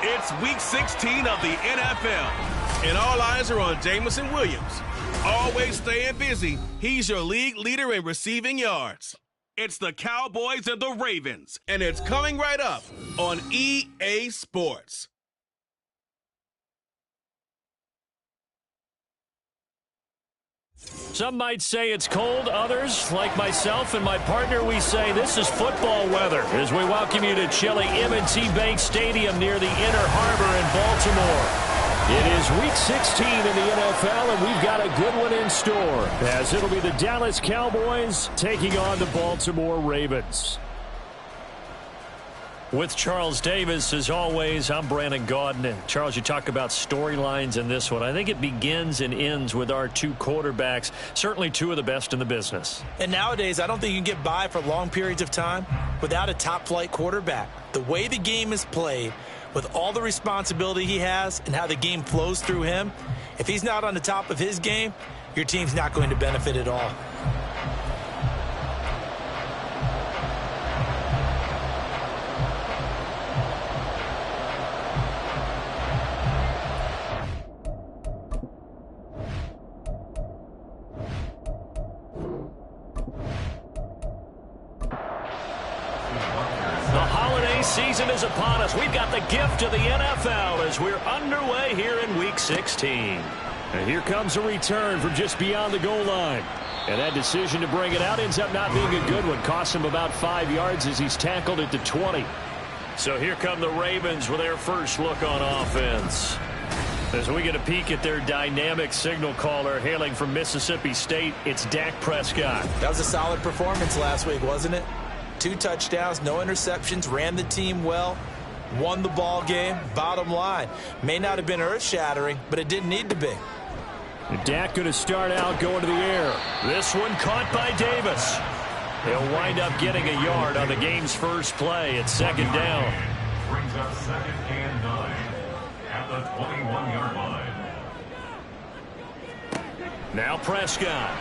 It's Week 16 of the NFL, and all eyes are on Jamison Williams. Always staying busy, he's your league leader in receiving yards. It's the Cowboys and the Ravens, and it's coming right up on EA Sports. Some might say it's cold. Others, like myself and my partner, we say this is football weather as we welcome you to chilly M&T Bank Stadium near the Inner Harbor in Baltimore. It is Week 16 in the NFL, and we've got a good one in store, as it'll be the Dallas Cowboys taking on the Baltimore Ravens. With Charles Davis, as always, I'm Brandon Gaudin. And Charles, you talk about storylines in this one. I think it begins and ends with our two quarterbacks, certainly two of the best in the business. And nowadays, I don't think you can get by for long periods of time without a top-flight quarterback. The way the game is played, with all the responsibility he has and how the game flows through him, if he's not on the top of his game, your team's not going to benefit at all. Season is upon us. We've got the gift of the NFL as we're underway here in Week 16. And here comes a return from just beyond the goal line. And that decision to bring it out ends up not being a good one. Costs him about 5 yards as he's tackled at the 20. So here come the Ravens with their first look on offense. As we get a peek at their dynamic signal caller hailing from Mississippi State, it's Dak Prescott. That was a solid performance last week, wasn't it? 2 touchdowns, no interceptions, ran the team well, won the ball game. Bottom line, may not have been earth-shattering, but it didn't need to be. And Dak going to start out going to the air. This one caught by Davis. He'll wind up getting a yard on the game's first play at second down. Brings up 2nd and 9 at the 21-yard line. Now Prescott.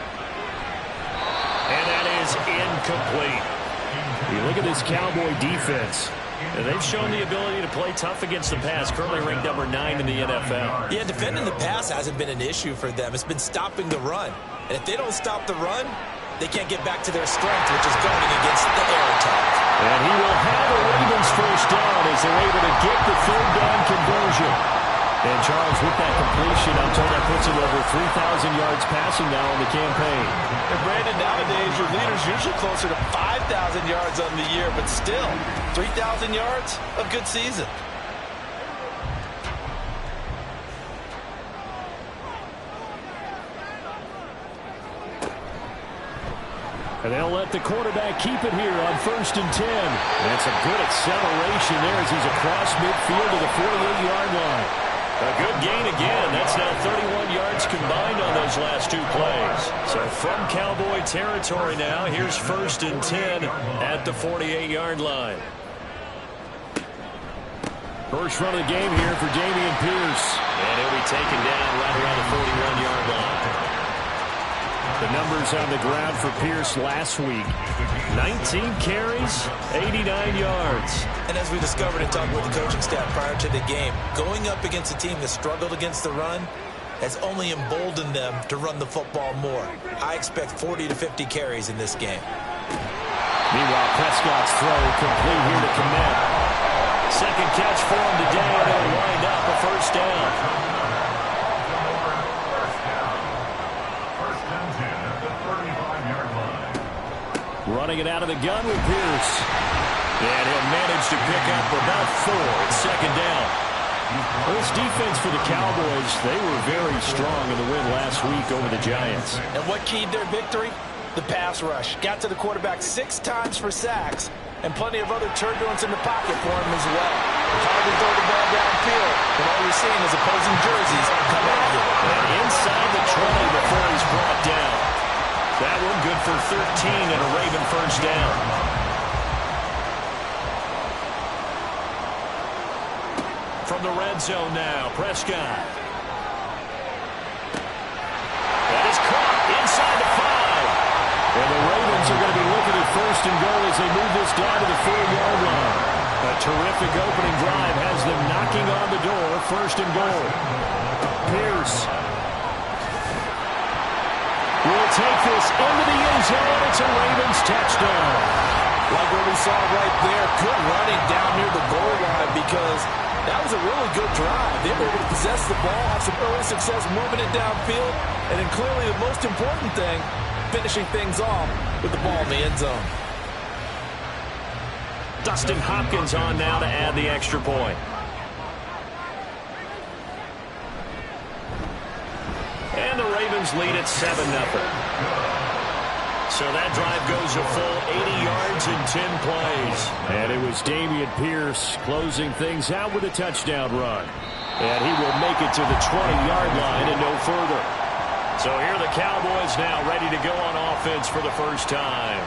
And that is incomplete. You look at this Cowboy defense, and they've shown the ability to play tough against the pass, currently ranked number 9 in the NFL. Yeah, defending the pass hasn't been an issue for them. It's been stopping the run. And if they don't stop the run, they can't get back to their strength, which is guarding against the air attack. And he will have a Ravens first down as they're able to get the third down conversion. And Charles, with that completion, I'm told that puts him over 3,000 yards passing now on the campaign. And Brandon, nowadays your leader's usually closer to 5,000 yards on the year, but still, 3,000 yards, a good season. And they'll let the quarterback keep it here on 1st and 10. And some good acceleration there as he's across midfield to the 48-yard line. A good gain again. That's now 31 yards combined on those last 2 plays. So from Cowboy territory now, here's 1st and 10 at the 48-yard line. First run of the game here for Dameon Pierce. And he'll be taken down right around the 41-yard line. The numbers on the ground for Pierce last week. 19 carries, 89 yards. And as we discovered in talking with the coaching staff prior to the game, going up against a team that struggled against the run has only emboldened them to run the football more. I expect 40 to 50 carries in this game. Meanwhile, Prescott's throw complete here to Kmet. Second catch for him today, and he'll wind up a first down. Running it out of the gun with Pierce. And he'll manage to pick up about 4 at second down. Well, this defense for the Cowboys, they were very strong in the win last week over the Giants. And what keyed their victory? The pass rush. Got to the quarterback 6 times for sacks, and plenty of other turbulence in the pocket for him as well. Hard to throw the ball downfield, and all you're seeing is opposing jerseys come at you. And inside the 20 before he's brought down. That one good for 13 and a Raven first down. From the red zone now, Prescott. That is caught inside the 5. And the Ravens are going to be looking at 1st and goal as they move this down to the 4-yard line. A terrific opening drive has them knocking on the door. First and goal. Pierce will take this into the end zone. It's a Ravens touchdown. Like what we saw right there, good running down near the goal line because that was a really good drive. They were able to possess the ball, have some early success moving it downfield, and then clearly the most important thing, finishing things off with the ball in the end zone. Dustin Hopkins on now to add the extra point. And the Ravens lead at 7-0. So that drive goes a full 80 yards in 10 plays. And it was Dameon Pierce closing things out with a touchdown run. And he will make it to the 20-yard line and no further. So here are the Cowboys now ready to go on offense for the first time.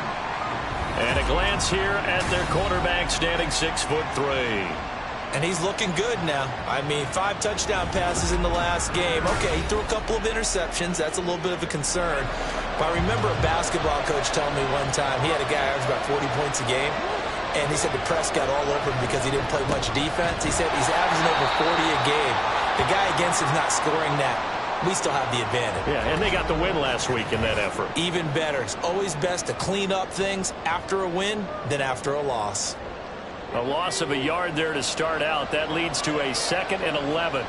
And a glance here at their quarterback standing 6'3". And he's looking good now. I mean, 5 touchdown passes in the last game. Okay, he threw a couple of interceptions. That's a little bit of a concern. But I remember a basketball coach telling me one time he had a guy who averaged about 40 points a game. And he said the press got all over him because he didn't play much defense. He said he's averaging over 40 a game. The guy against him's not scoring that. We still have the advantage. Yeah, and they got the win last week in that effort. Even better. It's always best to clean up things after a win than after a loss. A loss of a yard there to start out. That leads to a 2nd and 11.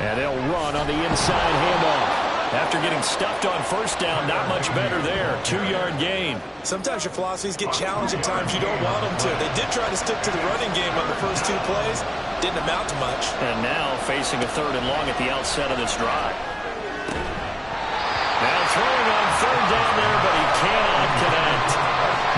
And they'll run on the inside handoff. After getting stuffed on first down, not much better there. 2-yard gain. Sometimes your philosophies get challenged at times you don't want them to. They did try to stick to the running game on the first 2 plays. Didn't amount to much. And now facing a 3rd and long at the outset of this drive. Now throwing on 3rd down there, but he cannot connect.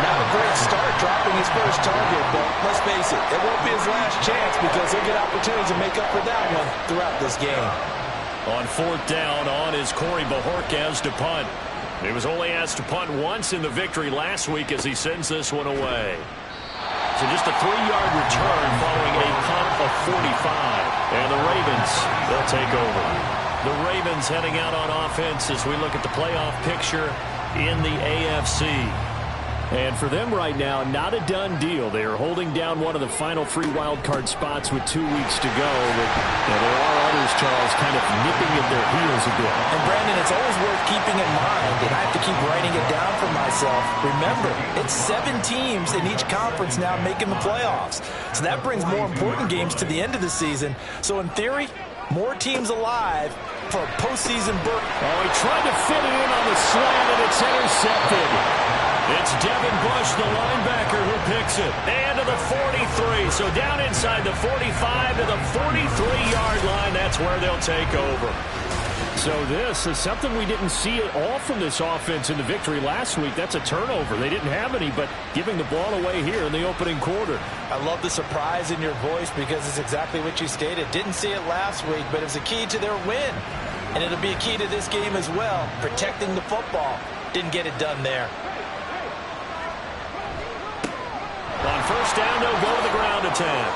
Not a great start dropping his first target, but let's face it, it won't be his last chance because he'll get opportunities to make up for that one throughout this game. On 4th down, on is Corey Bajorquez to punt. He was only asked to punt once in the victory last week as he sends this one away. So just a 3-yard return following a punt of 45. And the Ravens, they'll take over. The Ravens heading out on offense as we look at the playoff picture in the AFC. And for them right now, not a done deal. They are holding down one of the final 3 wildcard spots with 2 weeks to go. There are others, Charles, kind of nipping at their heels a bit. And, Brandon, it's always worth keeping in mind, and I have to keep writing it down for myself. Remember, it's 7 teams in each conference now making the playoffs. So that brings more important games to the end of the season. So, in theory, more teams alive for a postseason berth. Oh, he tried to fit it in on the slant, and it's intercepted. It's Devin Bush, the linebacker, who picks it. And to the 43. So down inside the 45 to the 43-yard line. That's where they'll take over. So this is something we didn't see at all from this offense in the victory last week. That's a turnover. They didn't have any, but giving the ball away here in the opening quarter. I love the surprise in your voice because it's exactly what you stated. Didn't see it last week, but it was a key to their win. And it'll be a key to this game as well, protecting the football. Didn't get it done there. On first down, they'll go to the ground attack.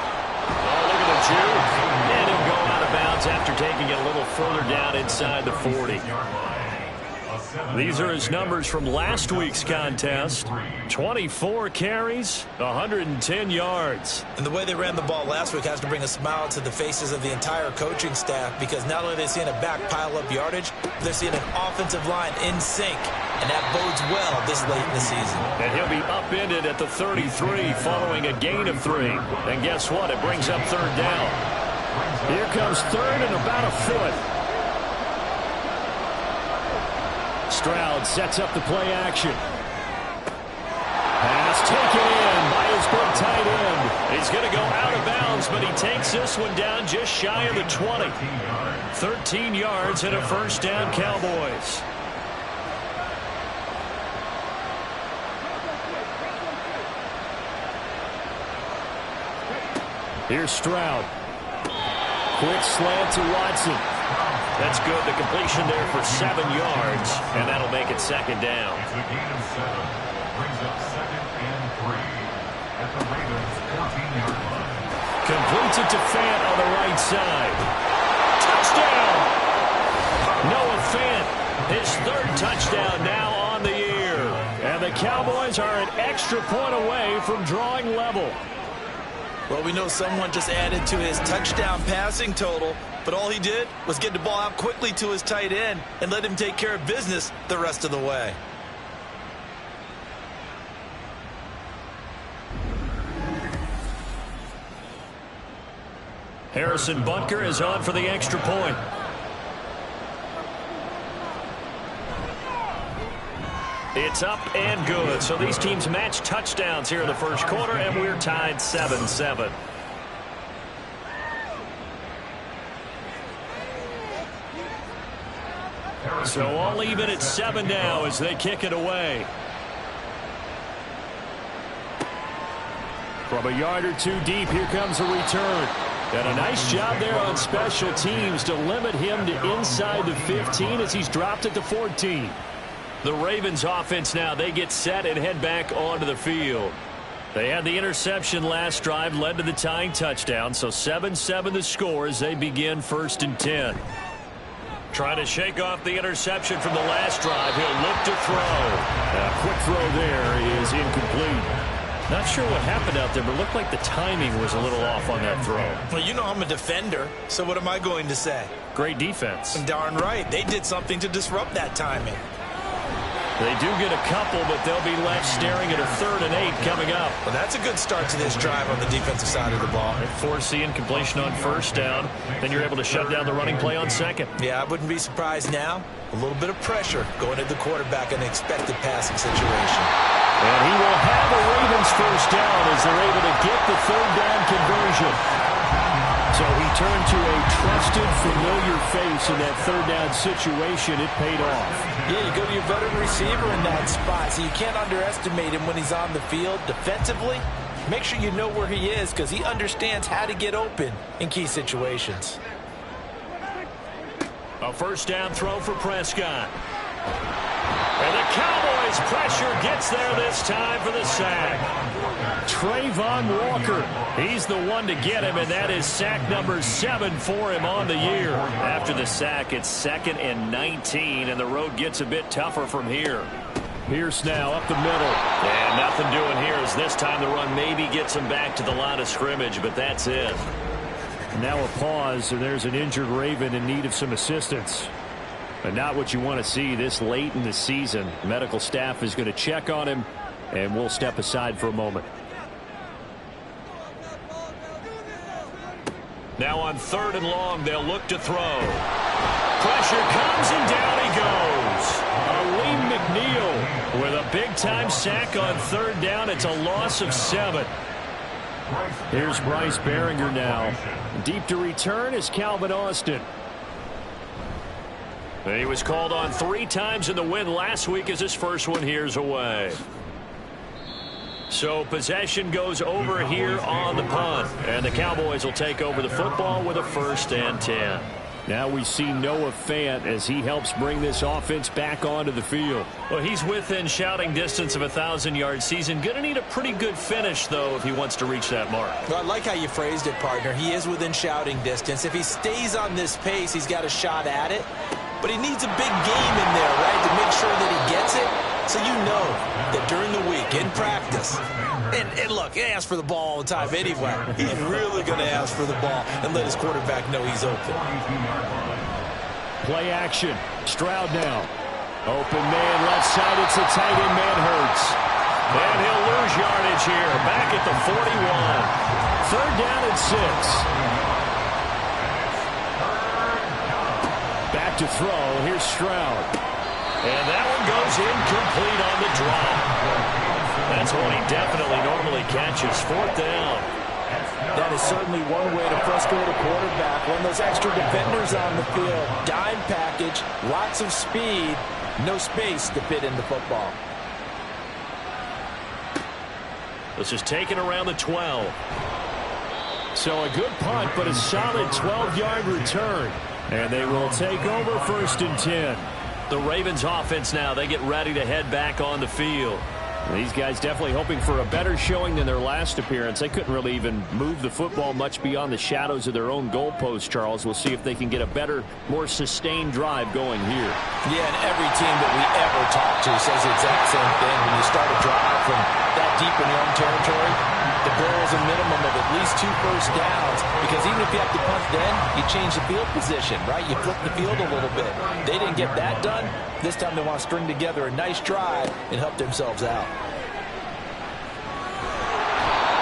Oh, look at the juke. And he'll go out of bounds after taking it a little further down inside the 40. These are his numbers from last week's contest. 24 carries, 110 yards. And the way they ran the ball last week has to bring a smile to the faces of the entire coaching staff because not only are they seeing a back pile up yardage, they're seeing an offensive line in sync. And that bodes well this late in the season. And he'll be upended at the 33 following a gain of 3. And guess what? It brings up 3rd down. Here comes 3rd and about a foot. Stroud sets up the play action. Pass taken in by his big tight end. He's going to go out of bounds, but he takes this one down just shy of the 20. 13 yards and a first down, Cowboys. Here's Stroud. Quick slant to Watson. That's good. The completion there for 7 yards, and that'll make it 2nd down. It's a gain of 7. Brings up 2nd and 3 at the Ravens' 14-yard line. Completes it to Fant on the right side. Touchdown! Noah Fant, his 3rd touchdown now on the year. And the the Cowboys are an extra point away from drawing level. Well, we know someone just added to his touchdown passing total, but all he did was get the ball out quickly to his tight end and let him take care of business the rest of the way. Harrison Butker is on for the extra point. It's up and good. So these teams match touchdowns here in the first quarter, and we're tied 7-7. So all even at 7 now as they kick it away. From a yard or two deep, here comes a return. And a nice job there on special teams to limit him to inside the 15 as he's dropped at the 14. The Ravens offense now, they get set and head back onto the field. They had the interception last drive, led to the tying touchdown, so 7-7 the score as they begin 1st and 10. Trying to shake off the interception from the last drive. He'll look to throw. A quick throw there is incomplete. Not sure what happened out there, but it looked like the timing was a little off on that throw. Well, you know I'm a defender, so what am I going to say? Great defense. Darn right. They did something to disrupt that timing. They do get a couple, but they'll be left staring at a 3rd and 8 coming up. Well, that's a good start to this drive on the defensive side of the ball. They force the incompletion on 1st down. Then you're able to shut down the running play on 2nd. Yeah, I wouldn't be surprised now. A little bit of pressure going at the quarterback in an expected passing situation. And he will have a Ravens 1st down as they're able to get the 3rd down conversion. So he turned to a trusted, familiar face in that 3rd down situation. It paid off. Yeah, you go to your veteran receiver in that spot, so you can't underestimate him when he's on the field. Defensively, make sure you know where he is because he understands how to get open in key situations. A 1st down throw for Prescott. And the Cowboys pressure gets there this time for the sack. Trayvon Walker, he's the one to get him, and that is sack number 7 for him on the year. After the sack, it's 2nd and 19, and the road gets a bit tougher from here. Pierce now up the middle. And nothing doing here as this time the run maybe gets him back to the line of scrimmage, but that's it. Now a pause, and there's an injured Raven in need of some assistance. But not what you want to see this late in the season. Medical staff is going to check on him, and we'll step aside for a moment. Now on 3rd and long, they'll look to throw. Pressure comes, and down he goes. Aleem McNeil with a big-time sack on 3rd down. It's a loss of 7. Here's Bryce Behringer now. Deep to return is Calvin Austin. He was called on 3 times in the win last week as his first one here's away. So possession goes over here on the punt. And the Cowboys will take over the football with a 1st and 10. Now we see Noah Fant as he helps bring this offense back onto the field. Well, he's within shouting distance of a 1,000-yard season. Going to need a pretty good finish, though, if he wants to reach that mark. Well, I like how you phrased it, partner. He is within shouting distance. If he stays on this pace, he's got a shot at it. But he needs a big game in there, right, to make sure that he gets it. So you know that during the week, in practice, and look, he asks for the ball all the time anyway. He's really going to ask for the ball and let his quarterback know he's open. Play action. Stroud now. Open man left side. It's a tight end man Hurts. And he'll lose yardage here. Back at the 41. 3rd down and 6. Back to throw. Here's Stroud. And that one goes incomplete on the drop. That's one he definitely normally catches. 4th down. That is certainly one way to frustrate a quarterback. When those extra defenders on the field, dime package, lots of speed, no space to fit in the football. This is taken around the 12. So a good punt, but a solid 12-yard return. And they will take over 1st and 10. The Ravens offense now, they get ready to head back on the field. These guys definitely hoping for a better showing than their last appearance. They couldn't really even move the football much beyond the shadows of their own goalpost, Charles. We'll see if they can get a better, more sustained drive going here. Yeah, and every team that we ever talk to says the exact same thing. When you start a drive from that deep in your own territory, the goal is a minimum of at least 2 first downs, because even if you have to punt then, you change the field position, right? You flip the field a little bit. They didn't get that done. This time they want to string together a nice drive and help themselves out.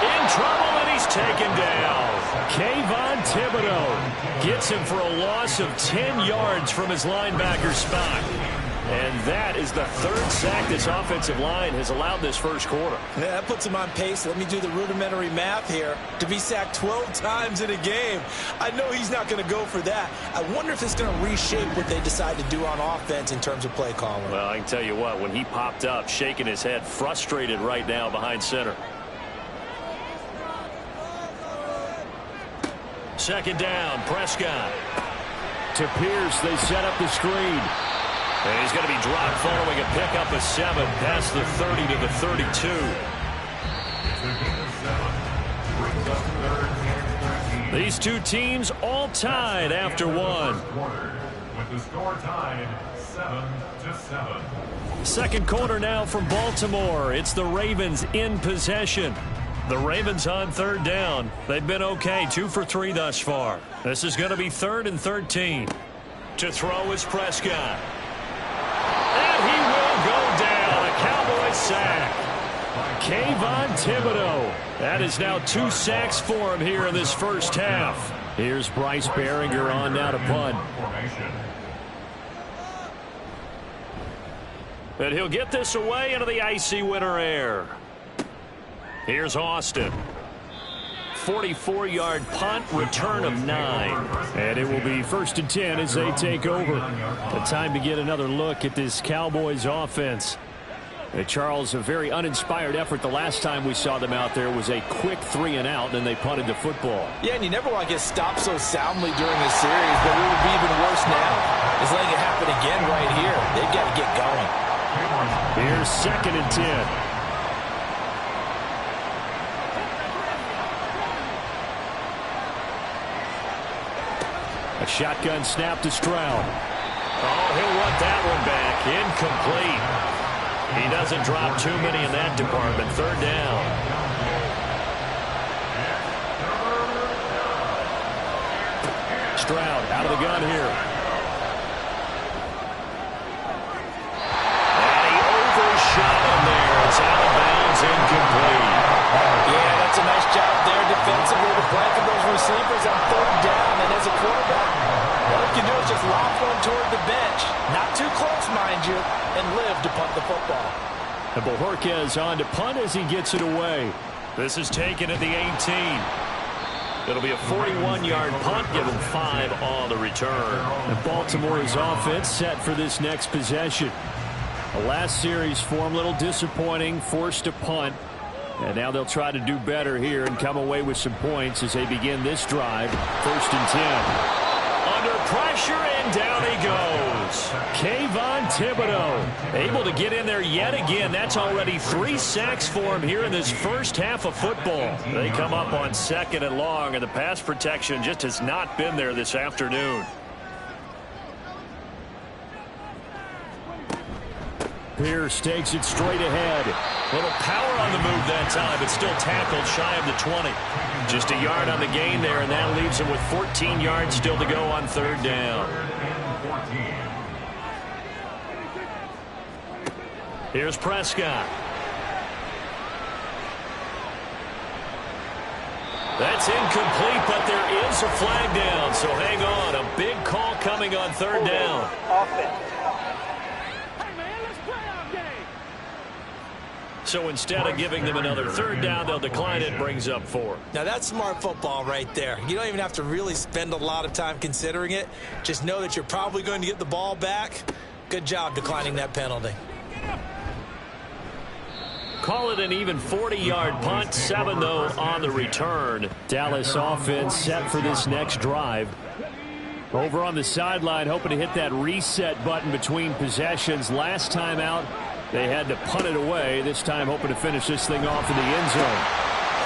In trouble, and he's taken down. Kayvon Thibodeau gets him for a loss of 10 yards from his linebacker spot. And that is the 3rd sack this offensive line has allowed this first quarter. Yeah, that puts him on pace. Let me do the rudimentary math here. To be sacked 12 times in a game, I know he's not going to go for that. I wonder if it's going to reshape what they decide to do on offense in terms of play calling. Well, I can tell you what, when he popped up, shaking his head, frustrated right now behind center. Second down, Prescott. To Pierce, they set up the screen. And he's going to be dropped following a pickup of 7 past the 30 to the 32. These two teams all tied after one. With the score tied 7-7. Second quarter now from Baltimore. It's the Ravens in possession. The Ravens on 3rd down. They've been okay, 2 for 3 thus far. This is going to be 3rd and 13. To throw is Prescott. And he will go down. A Cowboys sack. Kayvon Thibodeau. That is now 2 sacks for him here in this first half. Here's Bryce Behringer on now to punt. And he'll get this away into the icy winter air. Here's Austin. 44-yard punt, return of 9. And it will be 1st and 10 as they take over. The time to get another look at this Cowboys offense. Charles, a very uninspired effort the last time we saw them out there was a quick 3 and out, and they punted the football. Yeah, and you never want to get stopped so soundly during this series, but what would be even worse now is letting it happen again right here. They've got to get going. Here's 2nd and 10. A shotgun snap to Stroud. Oh, he'll run that one back. Incomplete. He doesn't drop too many in that department. 3rd down. Stroud out of the gun here. And he overshot him there. It's out of bounds, incomplete. Yeah, that's a nice job there defensively to blanket those receivers on 3rd down. And as a quarterback, all you can do is just lob one toward the bench. Not too close, mind you, and live to punt the football. And Bojorquez on to punt as he gets it away. This is taken at the 18. It'll be a 41-yard punt, given 5 on the return. And Baltimore's offense set for this next possession. The last series for them, a little disappointing, forced to punt. And now they'll try to do better here and come away with some points as they begin this drive. 1st and 10. Under pressure, and down he goes. Kayvon Thibodeau able to get in there yet again. That's already 3 sacks for him here in this first half of football. They come up on 2nd and long, and the pass protection just has not been there this afternoon. Pierce takes it straight ahead. Little power on the move that time, but still tackled shy of the 20. Just a yard on the gain there, and that leaves him with 14 yards still to go on 3rd down. Here's Prescott. That's incomplete, but there is a flag down, so hang on. A big call coming on 3rd down. So instead of giving them another 3rd down, they'll decline it, brings up 4. Now that's smart football right there. You don't even have to really spend a lot of time considering it. Just know that you're probably going to get the ball back. Good job declining that penalty. Call it an even 40-yard punt, 7 though on the return. Dallas offense set for this next drive. Over on the sideline, hoping to hit that reset button between possessions. Last time out, They had to punt it away, this time hoping to finish this thing off in the end zone.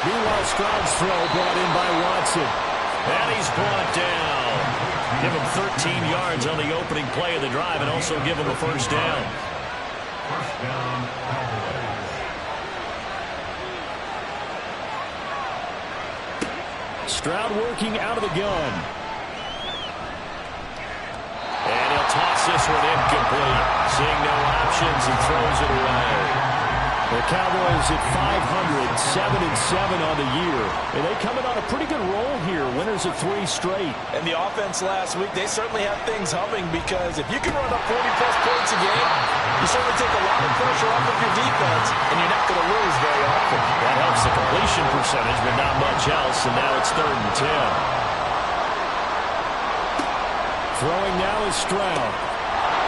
Meanwhile, Stroud's throw brought in by Watson. And he's brought down. Give him 13 yards on the opening play of the drive and also give him a first down. First down, Cowboys. Stroud working out of the gun. And he'll toss this one incomplete. Seeing no options, he throws it away. The Cowboys at 500, 7-7 on the year. And they come in on a pretty good roll here. Winners of 3 straight. And the offense last week, they certainly have things humming because if you can run up 40-plus points a game, you certainly take a lot of pressure off of your defense, and you're not going to lose very often. That helps the completion percentage, but not much else, and now it's 3rd and 10. Throwing now is Stroud.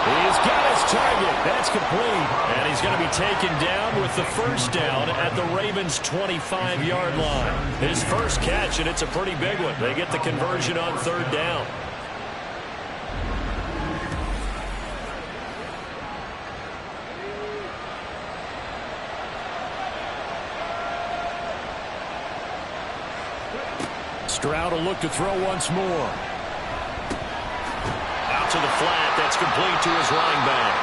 He's got his target. That's complete. And he's going to be taken down with the first down at the Ravens' 25-yard line. His first catch, and it's a pretty big one. They get the conversion on 3rd down. Stroud will look to throw once more. Out to the flat. That's complete to his running back.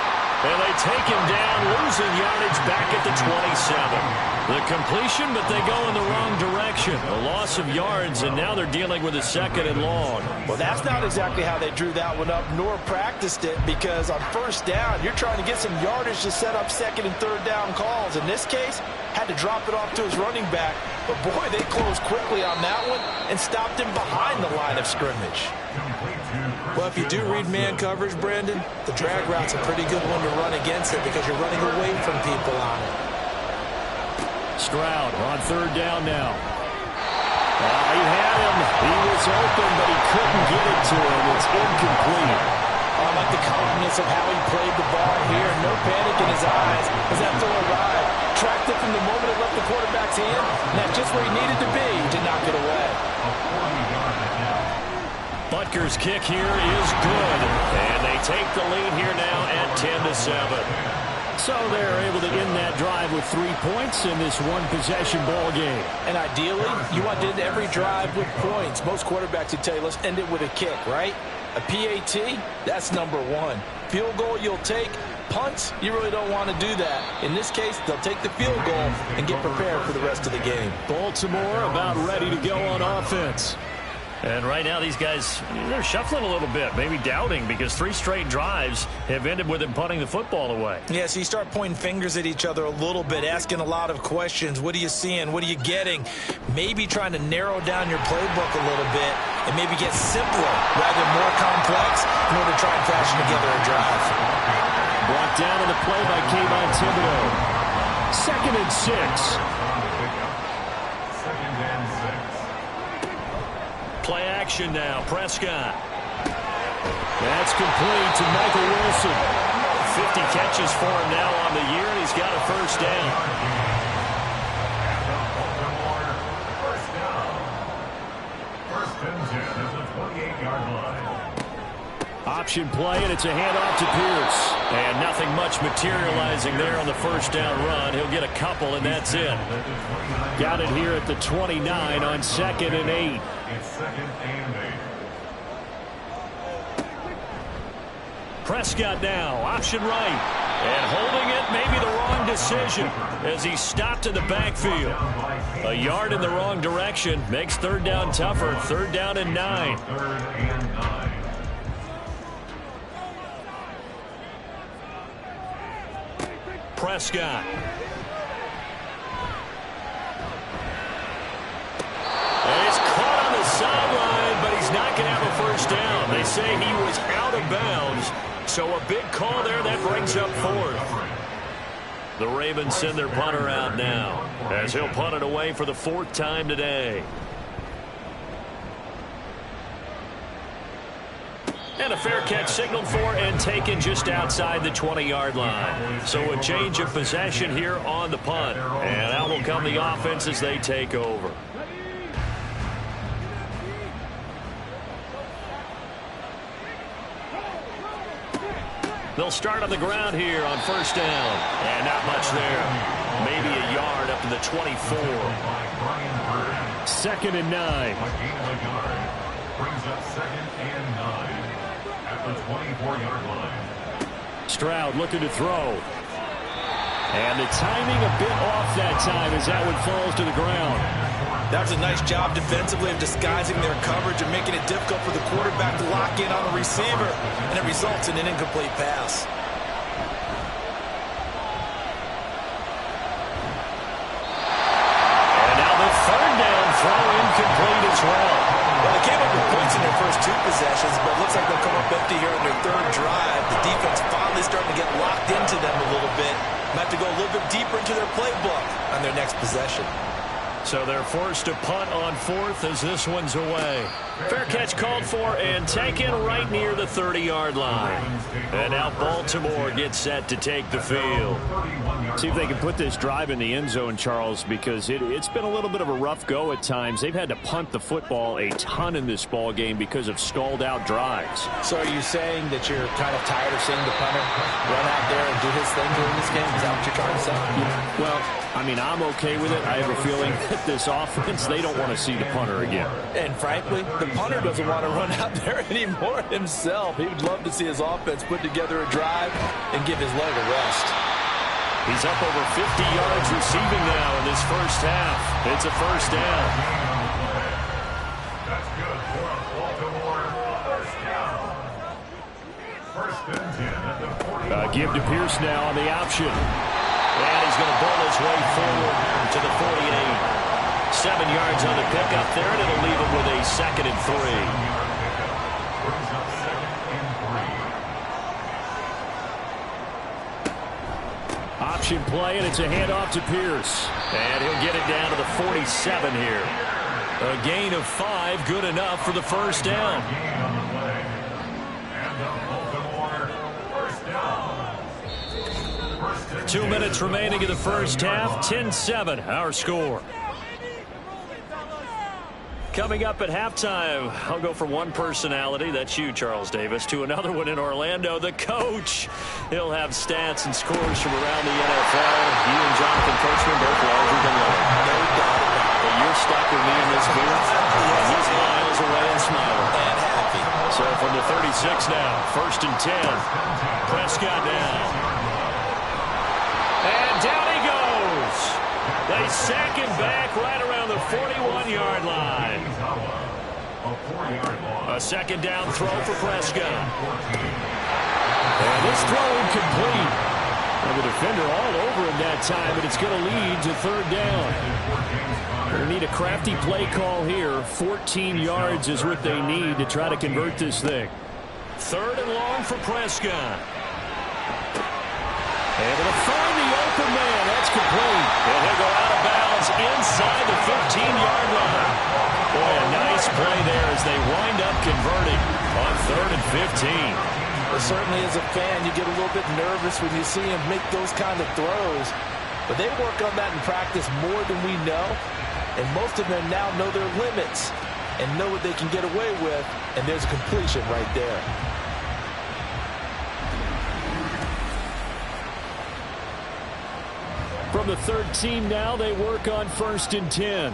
And they take him down, losing yardage back at the 27. The completion, but they go in the wrong direction. A loss of yards, and now they're dealing with a 2nd and long. Well, that's not exactly how they drew that one up, nor practiced it, because on 1st down, you're trying to get some yardage to set up 2nd and 3rd down calls. In this case, had to drop it off to his running back. But, boy, they closed quickly on that one and stopped him behind the line of scrimmage. Well, if you do read man coverage, Brandon, the drag route's a pretty good one to run against it because you're running away from people on it. Stroud on 3rd down now. He had him. He was open, but he couldn't get it to him. It's incomplete. I like the calmness of how he played the ball here. No panic in his eyes as that throw arrived. Tracked it from the moment it left the quarterback's hand, and that's just where he needed to be to knock it away. Butker's kick here is good, and they take the lead here now at 10-7. So they're able to end that drive with 3 points in this one-possession ball game. And ideally, you want to end every drive with points. Most quarterbacks would tell you, let's end it with a kick, right? A PAT, that's number 1. Field goal you'll take. Punts, you really don't want to do that. In this case, they'll take the field goal and get prepared for the rest of the game. Baltimore about ready to go on offense. And right now, these guys, they're shuffling a little bit, maybe doubting, because 3 straight drives have ended with them punting the football away. Yeah, so you start pointing fingers at each other a little bit, asking a lot of questions. What are you seeing? What are you getting? Maybe trying to narrow down your playbook a little bit and maybe get simpler rather than more complex in order to try and fashion together a drive. Brought down on the play by Kayvon Thibodeau. 2nd and 6. Play action now. Prescott. That's complete to Michael Wilson. 50 catches for him now on the year, and he's got a first down. First and 10 at the 28-yard line. Option play, and it's a handoff to Pierce. And nothing much materializing there on the first down run. He'll get a couple, and that's it. Got it here at the 29 on 2nd and 8. It's 2nd and 8. Prescott now, option right. And holding it, maybe the wrong decision as he stopped in the backfield. A yard in the wrong direction makes 3rd down tougher. 3rd down and 9. 3rd and 9. Prescott. And it's caught on the sideline, but he's not going to have a first down. They say he was out of bounds, so a big call there. That brings up 4th. The Ravens send their punter out now as he'll punt it away for the 4th time today. And a fair catch signaled for and taken just outside the 20-yard line. So a change of possession here on the punt. And out will come the offense as they take over. They'll start on the ground here on first down. And not much there. Maybe a yard up to the 24. 2nd and 9. Brings up 2nd and 9 at the 24-yard line. Stroud looking to throw. And the timing a bit off that time as that one falls to the ground. That was a nice job defensively of disguising their coverage and making it difficult for the quarterback to lock in on the receiver. And it results in an incomplete pass. And now the 3rd down throw incomplete as well. Well, they came up with points in their first 2 possessions, but it looks like they'll come up empty here on their 3rd drive. The defense finally starting to get locked into them a little bit. Might have to go a little bit deeper into their playbook on their next possession. So they're forced to punt on 4th as this one's away. Fair catch called for and taken right near the 30-yard line. And now Baltimore gets set to take the field. See if they can put this drive in the end zone, Charles, because it's been a little bit of a rough go at times. They've had to punt the football a ton in this ball game because of stalled-out drives. So are you saying that you're kind of tired of seeing the punter run out there and do his thing during this game? Is that what you're trying to say? Well, I mean, I'm okay with it. I have a feeling that this offense, they don't want to see the punter again. And frankly, the punter doesn't want to run out there anymore himself. He would love to see his offense put together a drive and give his leg a rest. He's up over 50 yards receiving now in this first half. It's a first down. That's good for a Baltimore first down. 1st and 10 at the 40. Give to Pierce now on the option. And he's going to bowl his way forward to the 48. 7 yards on the pickup there, and it'll leave him with a 2nd and 3. Brings up 2nd and 3. Option play, and it's a handoff to Pierce. And he'll get it down to the 47 here. A gain of 5, good enough for the first down. Gain on the play. And the Baltimore first down. 2 minutes remaining in the first half. 10-7, our score. Coming up at halftime, I'll go from one personality, that's you, Charles Davis, to another one in Orlando, the coach. He'll have stats and scores from around the NFL. You and Jonathan Coachman both larger than life. No doubt about it. But you're stuck with me in this booth, and he's miles away and smiling. And happy. So from the 36 now, 1st and 10. Prescott now. And down he goes. They sack him back right around the 41-yard line. A 2nd down throw for Prescott. And this throw incomplete. And the defender all over him that time, but it's going to lead to 3rd down. They need a crafty play call here. 14 yards is what they need to try to convert this thing. 3rd and long for Prescott. Able to find the open man. That's complete. And he'll go out of bounds inside the 15-yard line. Boy, a nice play there as they wind up converting on 3rd and 15. Well, certainly as a fan, you get a little bit nervous when you see him make those kind of throws. But they work on that in practice more than we know. And most of them now know their limits and know what they can get away with. And there's a completion right there. From the 3rd team now, they work on 1st and 10.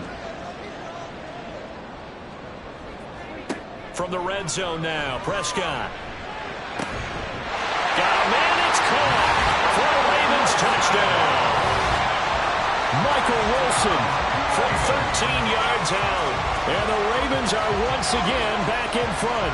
From the red zone now, Prescott. Got a man, it's caught for a Ravens touchdown. Michael Wilson from 13 yards out. And the Ravens are once again back in front.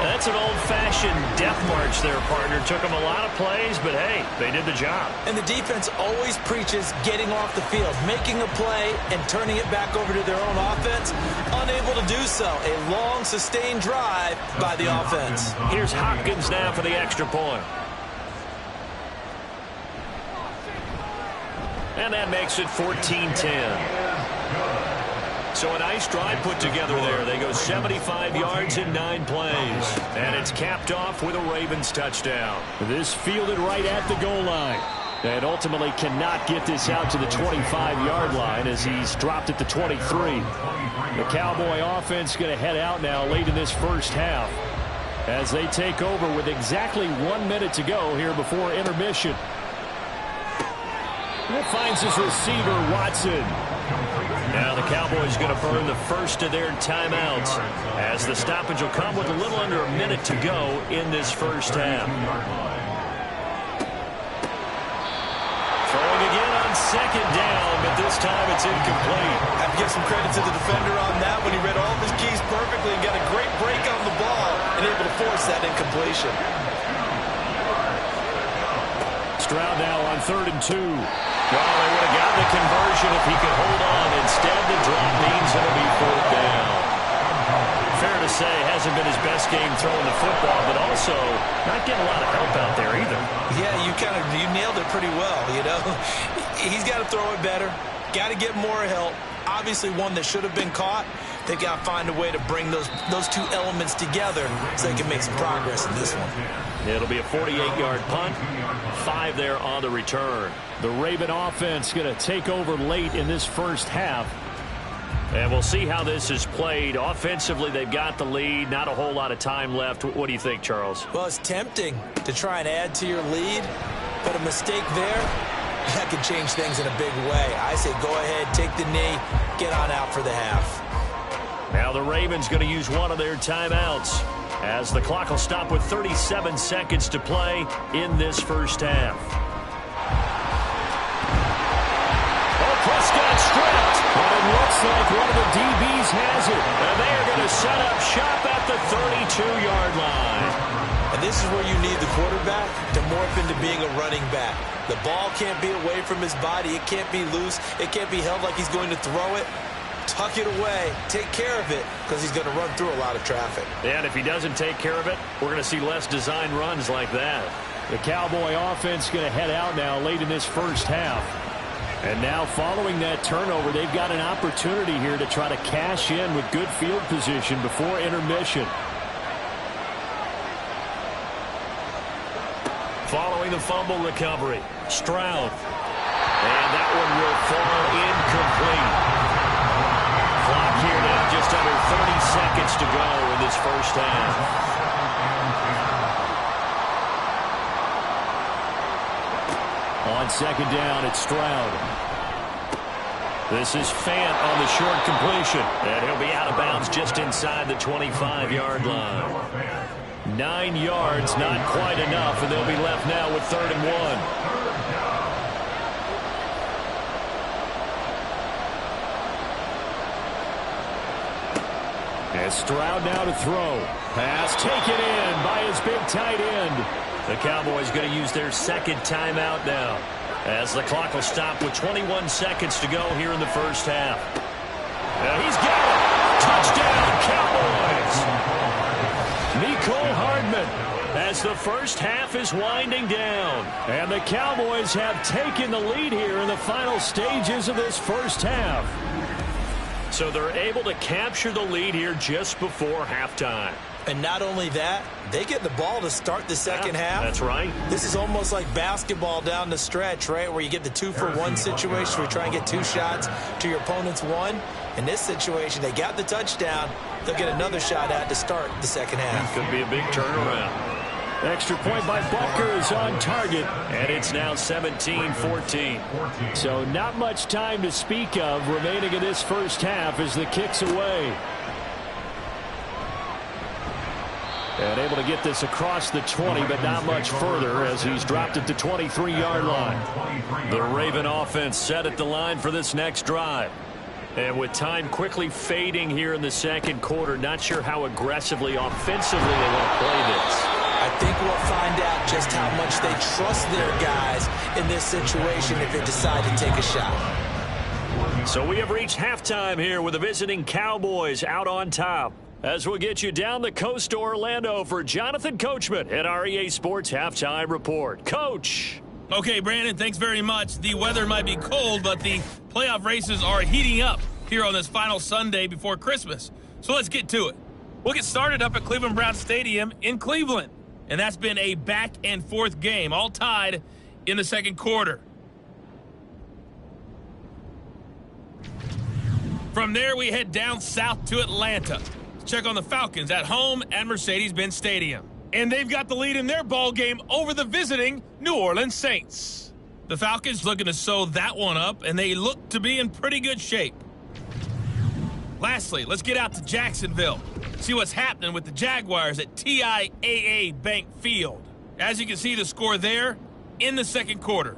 That's an old-fashioned death march there, partner. Took them a lot of plays, but hey, they did the job. And the defense always preaches getting off the field, making a play, and turning it back over to their own offense. Unable to do so. A long, sustained drive by the offense. Here's Hopkins now for the extra point. And that makes it 14-10. So a nice drive put together there. They go 75 yards in 9 plays. And it's capped off with a Ravens touchdown. This fielded right at the goal line. And ultimately cannot get this out to the 25-yard line as he's dropped at the 23. The Cowboy offense going to head out now late in this first half. as they take over with exactly 1 minute to go here before intermission. It finds his receiver, Watson. Now the Cowboys going to burn the first of their timeouts as the stoppage will come with a little under a minute to go in this first half. Throwing again on second down, but this time it's incomplete. I have to give some credit to the defender on that when he read all of his keys perfectly and got a great break on the ball and able to force that incompletion. Stroud now on 3rd and 2. Well, they would have gotten the conversion if he could hold on. Instead, the drop means it'll be 4th down. Fair to say, hasn't been his best game throwing the football, but also not getting a lot of help out there either. Yeah, you nailed it pretty well, you know. He's got to throw it better. Got to get more help. Obviously, one that should have been caught. They've got to find a way to bring those two elements together so they can make some progress in this one. It'll be a 48-yard punt. 5 there on the return. The Raven offense going to take over late in this first half. And we'll see how this is played. Offensively, they've got the lead. Not a whole lot of time left. What do you think, Charles? Well, it's tempting to try and add to your lead, but a mistake there, that could change things in a big way. I say go ahead, take the knee, get on out for the half. Now the Ravens going to use one of their timeouts as the clock will stop with 37 seconds to play in this first half. Oh, Prescott stripped, but it looks like one of the DBs has it. And they are going to set up shop at the 32-yard line. And this is where you need the quarterback to morph into being a running back. The ball can't be away from his body. It can't be loose. It can't be held like he's going to throw it. Tuck it away. Take care of it because he's going to run through a lot of traffic. Yeah, and if he doesn't take care of it, we're going to see less design runs like that. The Cowboy offense going to head out now late in this first half. And now following that turnover, they've got an opportunity here to try to cash in with good field position before intermission. Following the fumble recovery, Stroud. And that one will fall incomplete. Clock here now just under 30 seconds to go in this first half. On second down, it's Stroud. This is Fant on the short completion. And he'll be out of bounds just inside the 25-yard line. 9 yards, not quite enough, and they'll be left now with 3rd and 1. And Stroud now to throw. Pass taken in by his big tight end. The Cowboys going to use their second timeout now as the clock will stop with 21 seconds to go here in the first half. He's got it. Touchdown, Cowboys. Mecole Hardman as the first half is winding down. And the Cowboys have taken the lead here in the final stages of this first half. So they're able to capture the lead here just before halftime. And not only that, they get the ball to start the second half. That's right. This is almost like basketball down the stretch, right, where you get the 2-for-1 situation where you try and get 2 shots to your opponent's 1. In this situation, they got the touchdown. They'll get another shot at to start the second half. Could be a big turnaround. Extra point by Butker is on target, and it's now 17-14. So not much time to speak of remaining in this first half as the kick's away. And able to get this across the 20, but not much further as he's dropped at the 23-yard line. The Raven offense set at the line for this next drive. And with time quickly fading here in the second quarter, not sure how aggressively, offensively they want to play this. I think we'll find out just how much they trust their guys in this situation if they decide to take a shot. So we have reached halftime here with the visiting Cowboys out on top. As we'll get you down the coast to Orlando for Jonathan Coachman at our EA Sports Halftime Report. Coach! Okay, Brandon, thanks very much. The weather might be cold, but the playoff races are heating up here on this final Sunday before Christmas. So let's get to it. We'll get started up at Cleveland Browns Stadium in Cleveland. And that's been a back-and-forth game, all tied in the second quarter. From there, we head down south to Atlanta. Let's check on the Falcons at home at Mercedes-Benz Stadium. And they've got the lead in their ball game over the visiting New Orleans Saints. The Falcons looking to sew that one up, and they look to be in pretty good shape. Lastly, let's get out to Jacksonville. See what's happening with the Jaguars at TIAA Bank Field. As you can see the score there in the second quarter.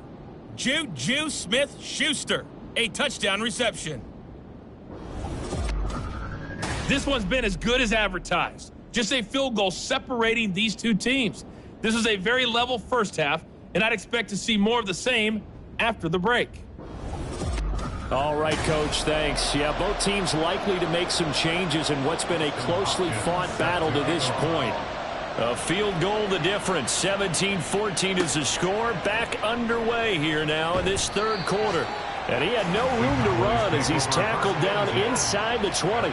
Juju Smith-Schuster, a touchdown reception. This one's been as good as advertised. Just a field goal separating these two teams. This is a very level first half, and I'd expect to see more of the same after the break. All right, Coach, thanks. Yeah, both teams likely to make some changes in what's been a closely fought battle to this point. A field goal the difference. 17-14 is the score. Back underway here now in this third quarter. And he had no room to run as he's tackled down inside the 20.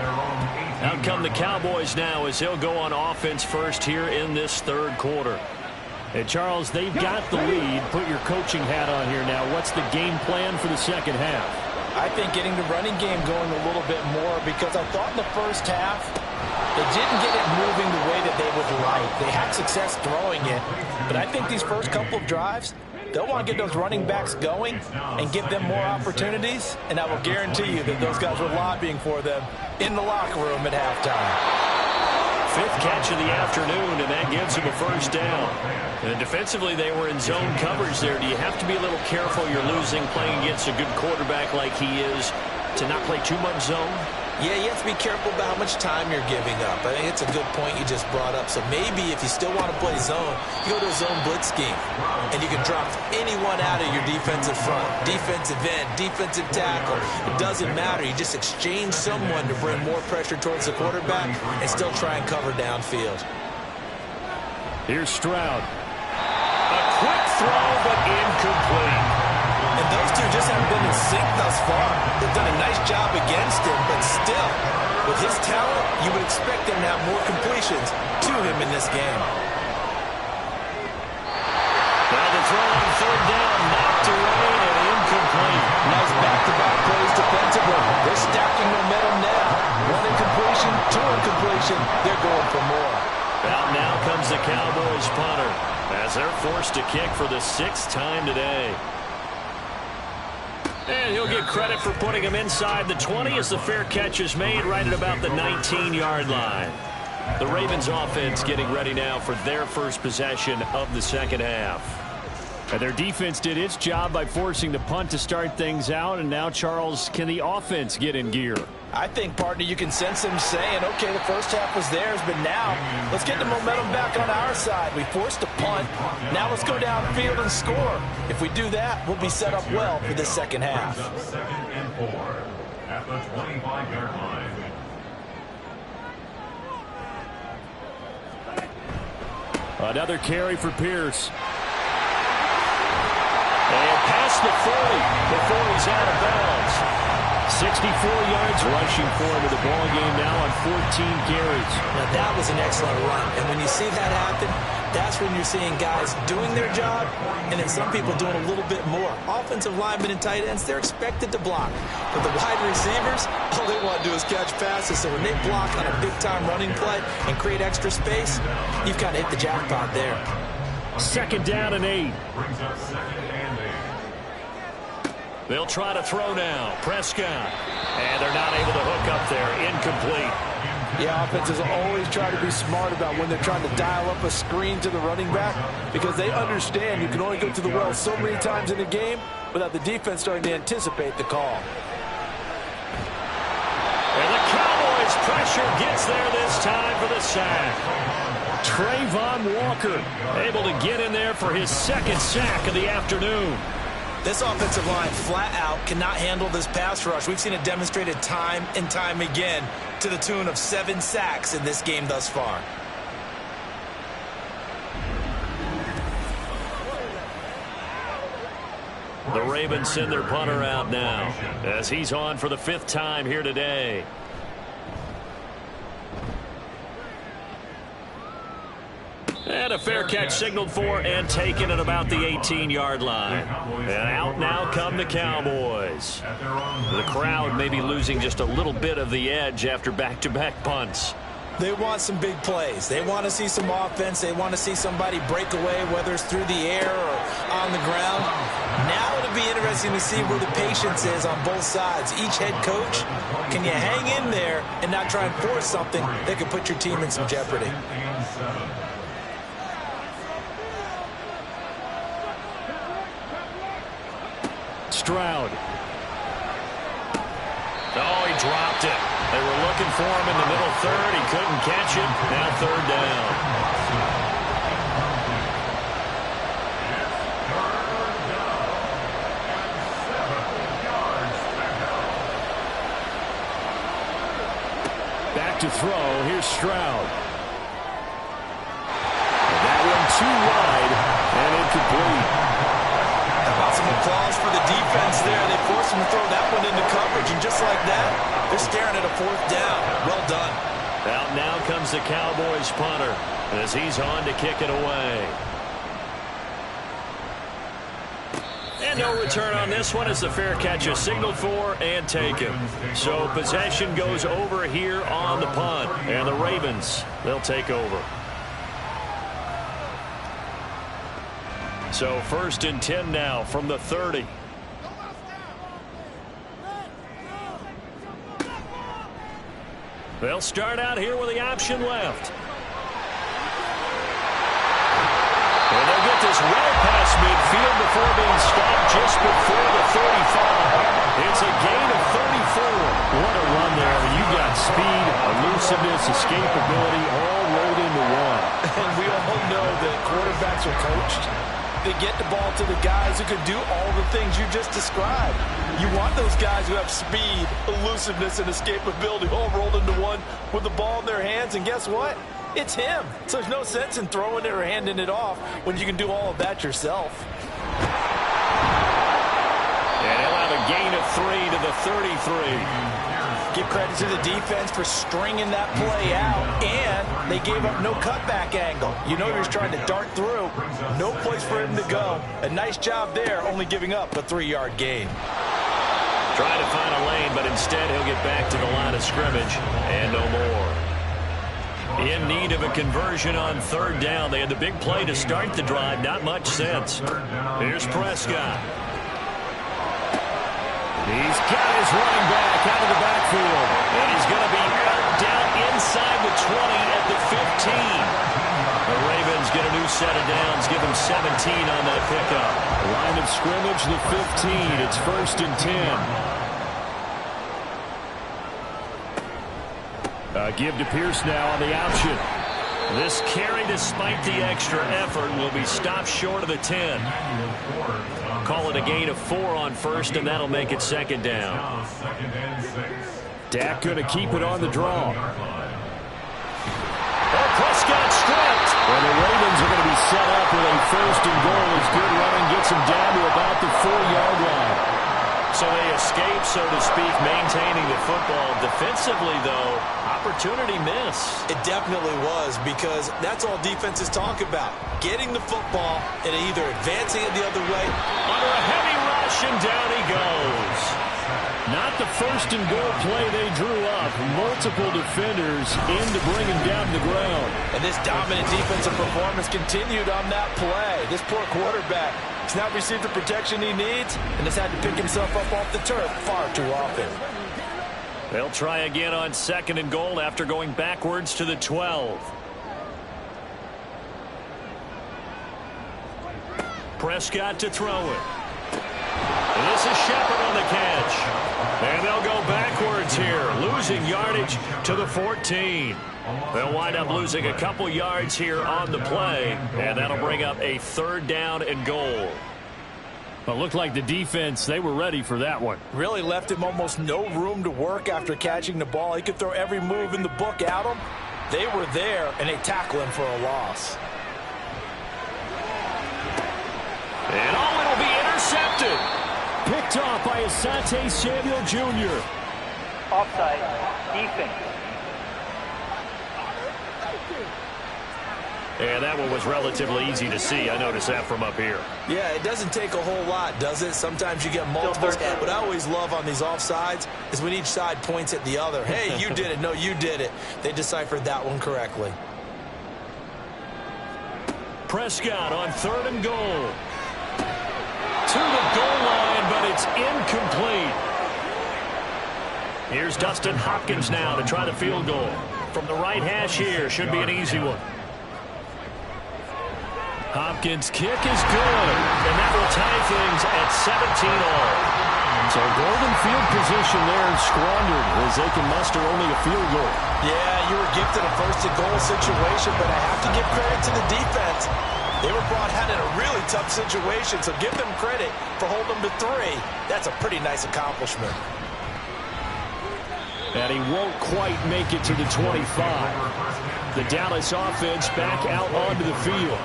Out come the Cowboys now as they'll go on offense first here in this third quarter. And, Charles, they've got the lead. Put your coaching hat on here now. What's the game plan for the second half? I think getting the running game going a little bit more, because I thought in the first half they didn't get it moving the way that they would like. They had success throwing it, but I think these first couple of drives, they'll want to get those running backs going and give them more opportunities, and I will guarantee you that those guys were lobbying for them in the locker room at halftime. Fifth catch of the afternoon, and that gives him a first down. And defensively, they were in zone coverage there. Do you have to be a little careful? You're losing playing against a good quarterback like he is to not play too much zone? Yeah, you have to be careful about how much time you're giving up. I think it's a good point you just brought up. So maybe if you still want to play zone, you go to a zone blitz scheme. And you can drop anyone out of your defensive front, defensive end, defensive tackle. It doesn't matter. You just exchange someone to bring more pressure towards the quarterback and still try and cover downfield. Here's Stroud. A quick throw, but incomplete. And those two just haven't been in sync thus far. They've done a nice job against him, but still, with his talent, you would expect them to have more completions to him in this game. Now the throw on third down, knocked away and incomplete. Nice back-to-back plays defensively. They're stacking momentum now. One incompletion, two incompletion. They're going for more. Out now comes the Cowboys punter as they're forced to kick for the sixth time today. And he'll get credit for putting him inside the 20 as the fair catch is made right at about the 19-yard line. The Ravens offense getting ready now for their first possession of the second half. And their defense did its job by forcing the punt to start things out. And now, Charles, can the offense get in gear? I think, partner, you can sense him saying, okay, the first half was theirs, but now let's get the momentum back on our side. We forced a punt. Now let's go downfield and score. If we do that, we'll be set up well for the second half. Second and 4 at the 25-yard line. Another carry for Pierce. And past the 40 before he's out of bounds. 64 yards rushing for him in the ball game now on 14 carries. Now that was an excellent run, and when you see that happen, that's when you're seeing guys doing their job, and then some people doing a little bit more. Offensive linemen and tight ends, they're expected to block. But the wide receivers, all they want to do is catch passes. So when they block on a big-time running play and create extra space, you've kind of hit the jackpot there. Second down and 8. Brings up second and 8. They'll try to throw now. Prescott. And they're not able to hook up there. Incomplete. Yeah, offenses always try to be smart about when they're trying to dial up a screen to the running back, because they understand you can only go to the well so many times in a game without the defense starting to anticipate the call. And the Cowboys pressure gets there this time for the sack. Trayvon Walker able to get in there for his second sack of the afternoon. This offensive line flat out cannot handle this pass rush. We've seen it demonstrated time and time again to the tune of 7 sacks in this game thus far. The Ravens send their punter out now as he's on for the 5th time here today. And a fair catch signaled for and taken at about the 18-yard line. And out now come the Cowboys. The crowd may be losing just a little bit of the edge after back-to-back punts. They want some big plays. They want to see some offense. They want to see somebody break away, whether it's through the air or on the ground. Now it'll be interesting to see where the patience is on both sides. Each head coach, can you hang in there and not try and force something that could put your team in some jeopardy? Stroud. Oh, he dropped it. They were looking for him in the middle third. He couldn't catch it. Now third down. Back to throw. Here's Stroud. That one too wide and incomplete. How about some applause for the defense there? They forced him to throw that one into coverage, and just like that, they're staring at a fourth down. Well done. Out now comes the Cowboys punter as he's on to kick it away. And no return on this one as the fair catch is signaled for and taken. So possession goes over here on the punt, and the Ravens, they'll take over. So 1st and 10 now from the 30. They'll start out here with the option left. And they'll get this well past midfield before being stopped just before the 35. It's a gain of 34. What a run there. You got speed, elusiveness, escapability all rolled into one. And we all know that quarterbacks are coached. They get the ball to the guys who can do all the things you just described. You want those guys who have speed, elusiveness, and escapability all rolled into one with the ball in their hands. And guess what? It's him. So there's no sense in throwing it or handing it off when you can do all of that yourself. And he'll have a gain of 3 to the 33. Give credit to the defense for stringing that play out, and they gave up no cutback angle. You know he was trying to dart through. No place for him to go. A nice job there, only giving up a 3-yard gain. Trying to find a lane, but instead he'll get back to the line of scrimmage and no more. In need of a conversion on 3rd down. They had the big play to start the drive. Not much sense. Here's Prescott. He's got his running back out of the backfield. And he's going to be out down inside the 20 at the 15. The Ravens get a new set of downs. Give them 17 on that pickup. Line of scrimmage, the 15. It's 1st and 10. Give to Pierce now on the option. This carry, despite the extra effort, will be stopped short of the 10. Call it a gain of 4 on 1st, and that'll make it 2nd down. Dak going to keep it on the draw. Oh, Prescott stripped. And the Ravens are going to be set up with a 1st and goal. As good running gets them down to about the 4-yard line. So they escape, so to speak, maintaining the football. Defensively, though, opportunity miss. It definitely was, because that's all defenses talk about. Getting the football and either advancing it the other way. Under a heavy rush, and down he goes. Not the 1st and goal play they drew up. Multiple defenders in to bring him down to the ground. And this dominant defensive performance continued on that play. This poor quarterback has not received the protection he needs and has had to pick himself up off the turf far too often. They'll try again on 2nd and goal after going backwards to the 12. Prescott to throw it. And this is Shepard on the catch. And they'll go backwards here, losing yardage to the 14. They'll wind up losing a couple yards here on the play, and that'll bring up a 3rd down and goal. Well, it looked like the defense, they were ready for that one. Really left him almost no room to work after catching the ball. He could throw every move in the book at him. They were there, and they tackle him for a loss. And it'll be intercepted. Picked off by Asante Samuel Jr. Offside, defense. And that one was relatively easy to see. I noticed that from up here. Yeah, it doesn't take a whole lot, does it? Sometimes you get multiples. What I always love on these offsides is when each side points at the other. Hey, you did it. No, you did it. They deciphered that one correctly. Prescott on 3rd and goal. To the goal line, but it's incomplete. Here's Dustin Hopkins now to try the field goal. From the right hash here, should be an easy one. Hopkins' kick is good, and that will tie things at 17-all. So golden field position there squandered as they can muster only a field goal. Yeah, you were gifted a first-and-goal situation, but I have to give credit to the defense. They were brought out in a really tough situation, so give them credit for holding them to 3. That's a pretty nice accomplishment. And he won't quite make it to the 25. The Dallas offense back out onto the field.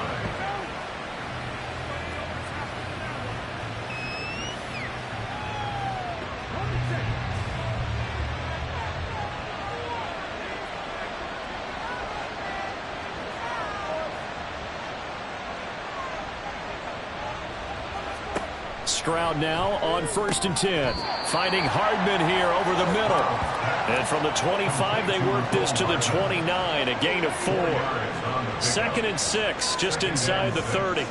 Stroud now on 1st and 10. Finding Hardman here over the middle. And from the 25, they work this to the 29, a gain of 4. 2nd and 6, just inside the 30.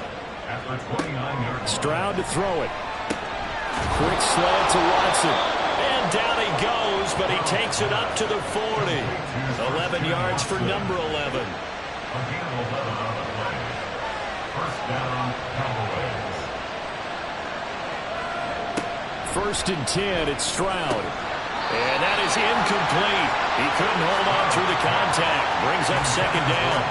Stroud to throw it. Quick slant to Watson. And down he goes, but he takes it up to the 40. 11 yards for number 11. First down, Cowboys. 1st and 10, it's Stroud. And that is incomplete. He couldn't hold on through the contact. Brings up 2nd down.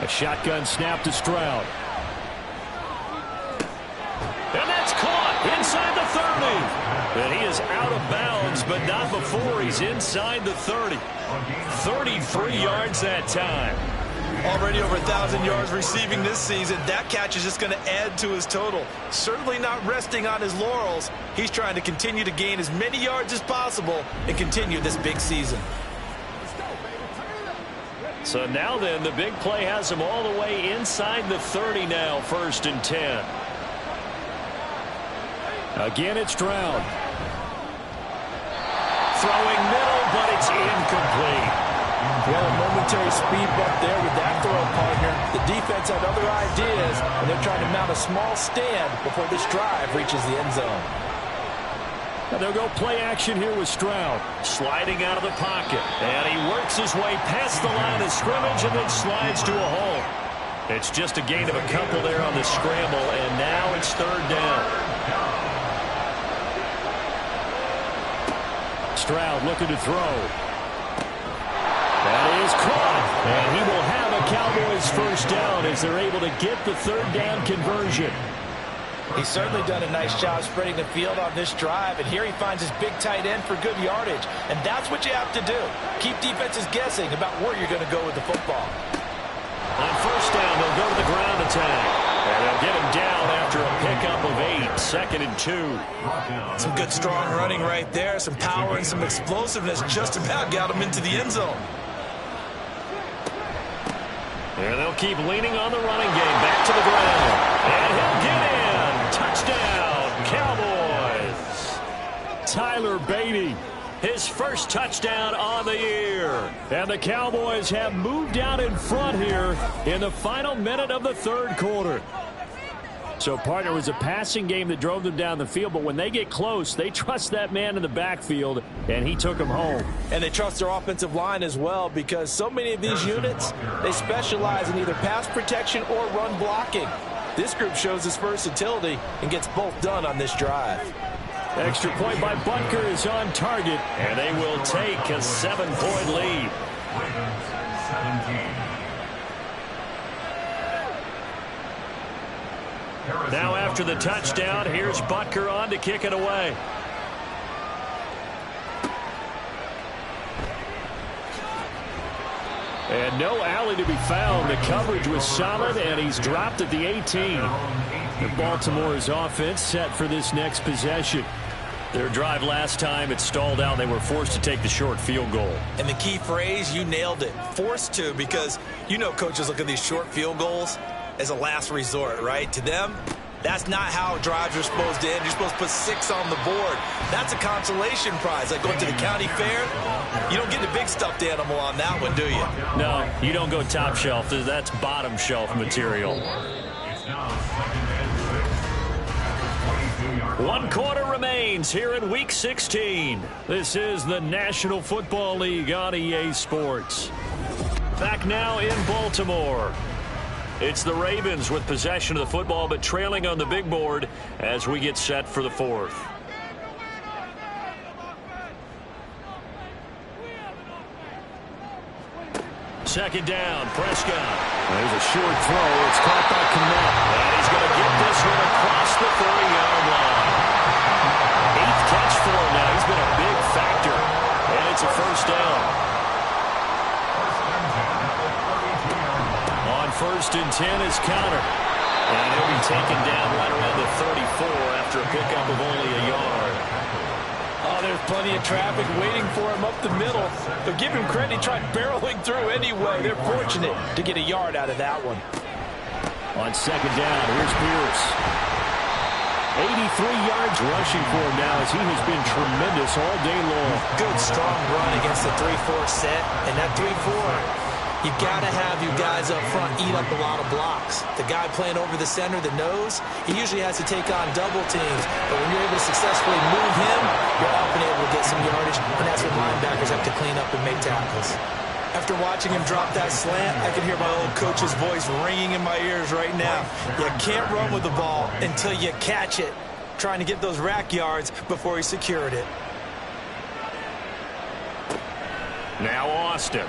A shotgun snap to Stroud. And that's caught inside the 30. And he is out of bounds, but not before he's inside the 30. 33 yards that time. Already over 1,000 yards receiving this season. That catch is just going to add to his total. Certainly not resting on his laurels. He's trying to continue to gain as many yards as possible and continue this big season. So now then, the big play has him all the way inside the 30 now, 1st and 10. Again, it's Stroud. Throwing middle, but it's incomplete. Well, a momentary speed bump there with that throw, partner. The defense had other ideas, and they're trying to mount a small stand before this drive reaches the end zone. And they'll go play action here with Stroud. Sliding out of the pocket. And he works his way past the line of scrimmage and then slides to a hole. It's just a gain of a couple there on the scramble, and now it's 3rd down. Stroud looking to throw. That is caught. And he will have a Cowboys 1st down as they're able to get the 3rd down conversion. He's certainly done a nice job spreading the field on this drive, and here he finds his big tight end for good yardage. And that's what you have to do. Keep defenses guessing about where you're going to go with the football. On 1st down, they'll go to the ground attack. And they'll get him down after a pickup of 8. 2nd and 2. Some good strong running right there. Some power and some explosiveness just about got him into the end zone. And they'll keep leaning on the running game. Back to the ground. And he'll get in. Touchdown, Cowboys. Tyler Beatty, his 1st touchdown on the year. And the Cowboys have moved out in front here in the final minute of the 3rd quarter. So, partner, it was a passing game that drove them down the field, but when they get close, they trust that man in the backfield, and he took them home. And they trust their offensive line as well, because so many of these units, they specialize in either pass protection or run blocking. This group shows its versatility and gets both done on this drive. Extra point by Butker is on target, and they will take a 7-point lead. Ravens 17. Now after the touchdown, here's Butker on to kick it away. And no alley to be found. The coverage was solid, and he's dropped at the 18. And Baltimore's offense set for this next possession. Their drive last time, it stalled out. They were forced to take the short field goal. And the key phrase, you nailed it, forced to, because you know coaches look at these short field goals as a last resort, right? To them, that's not how drives are supposed to end. You're supposed to put 6 on the board. That's a consolation prize. Like going to the county fair, you don't get the big stuffed animal on that one, do you? No, you don't go top shelf. That's bottom shelf material. One quarter remains here in Week 16. This is the National Football League on EA Sports. Back now in Baltimore. It's the Ravens with possession of the football, but trailing on the big board as we get set for the fourth. Second down, Prescott. There's a short throw. It's caught by Kmet. And he's going to get this one across the 40-yard line. 8th catch for him now. He's been a big factor. And it's a first down. On 1st and 10 is Counter. And he'll be taken down right around the 34 after a pickup of only a yard. Oh, there's plenty of traffic waiting for him up the middle. But give him credit, he tried barreling through anyway. They're fortunate to get a yard out of that one. On second down, here's Pierce. 83 yards rushing for him now as he has been tremendous all day long. Good, strong run against the 3-4 set. And that 3-4... you got to have your guys up front eat up a lot of blocks. The guy playing over the center, the nose, he usually has to take on double teams. But when you're able to successfully move him, you're often able to get some yardage, and that's when linebackers have to clean up and make tackles. After watching him drop that slant, I can hear my old coach's voice ringing in my ears right now. You can't run with the ball until you catch it. Trying to get those rack yards before he secured it. Now Austin.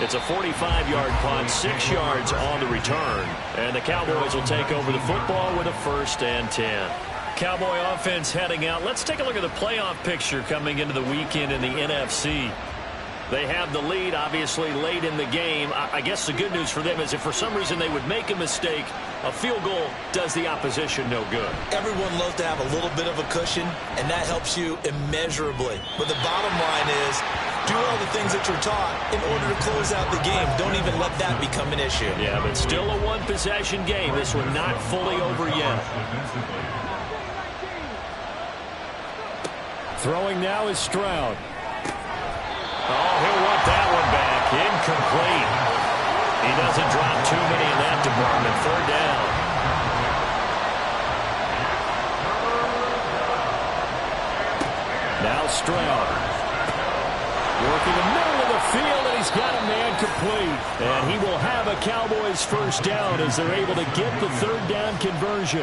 It's a 45-yard punt, 6 yards on the return. And the Cowboys will take over the football with a 1st and 10. Cowboy offense heading out. Let's take a look at the playoff picture coming into the weekend in the NFC. They have the lead, obviously, late in the game. I guess the good news for them is if for some reason they would make a mistake, a field goal does the opposition no good. Everyone loves to have a little bit of a cushion, and that helps you immeasurably. But the bottom line is, do all the things that you're taught in order to close out the game. Don't even let that become an issue. Yeah, but still a one-possession game. This one not fully over yet. Throwing now is Stroud. Oh, he'll want that one back. Incomplete. He doesn't drop too many in that department. 3rd down. Now Stroud. Working the middle of the field, and he's got a man complete. And he will have a Cowboys 1st down as they're able to get the 3rd down conversion.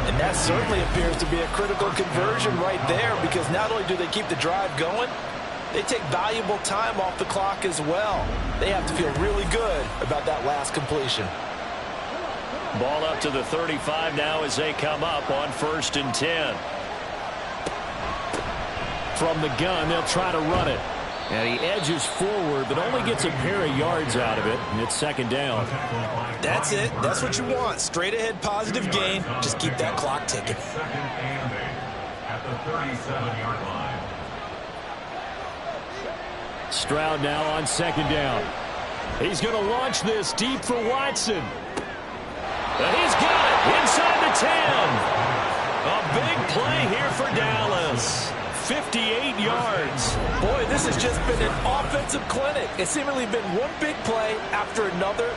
And that certainly appears to be a critical conversion right there, because not only do they keep the drive going, they take valuable time off the clock as well. They have to feel really good about that last completion. Ball up to the 35 now as they come up on 1st and 10. From the gun, they'll try to run it. And he edges forward, but only gets a pair of yards out of it, and it's 2nd down. That's it. That's what you want. Straight ahead, positive gain. Just keep that clock ticking. 2nd and 8 at the 37-yard line. Stroud now on 2nd down. He's going to launch this deep for Watson. And he's got it inside the 10. A big play here for Dallas. 58 yards. Boy, this has just been an offensive clinic. It's seemingly been one big play after another,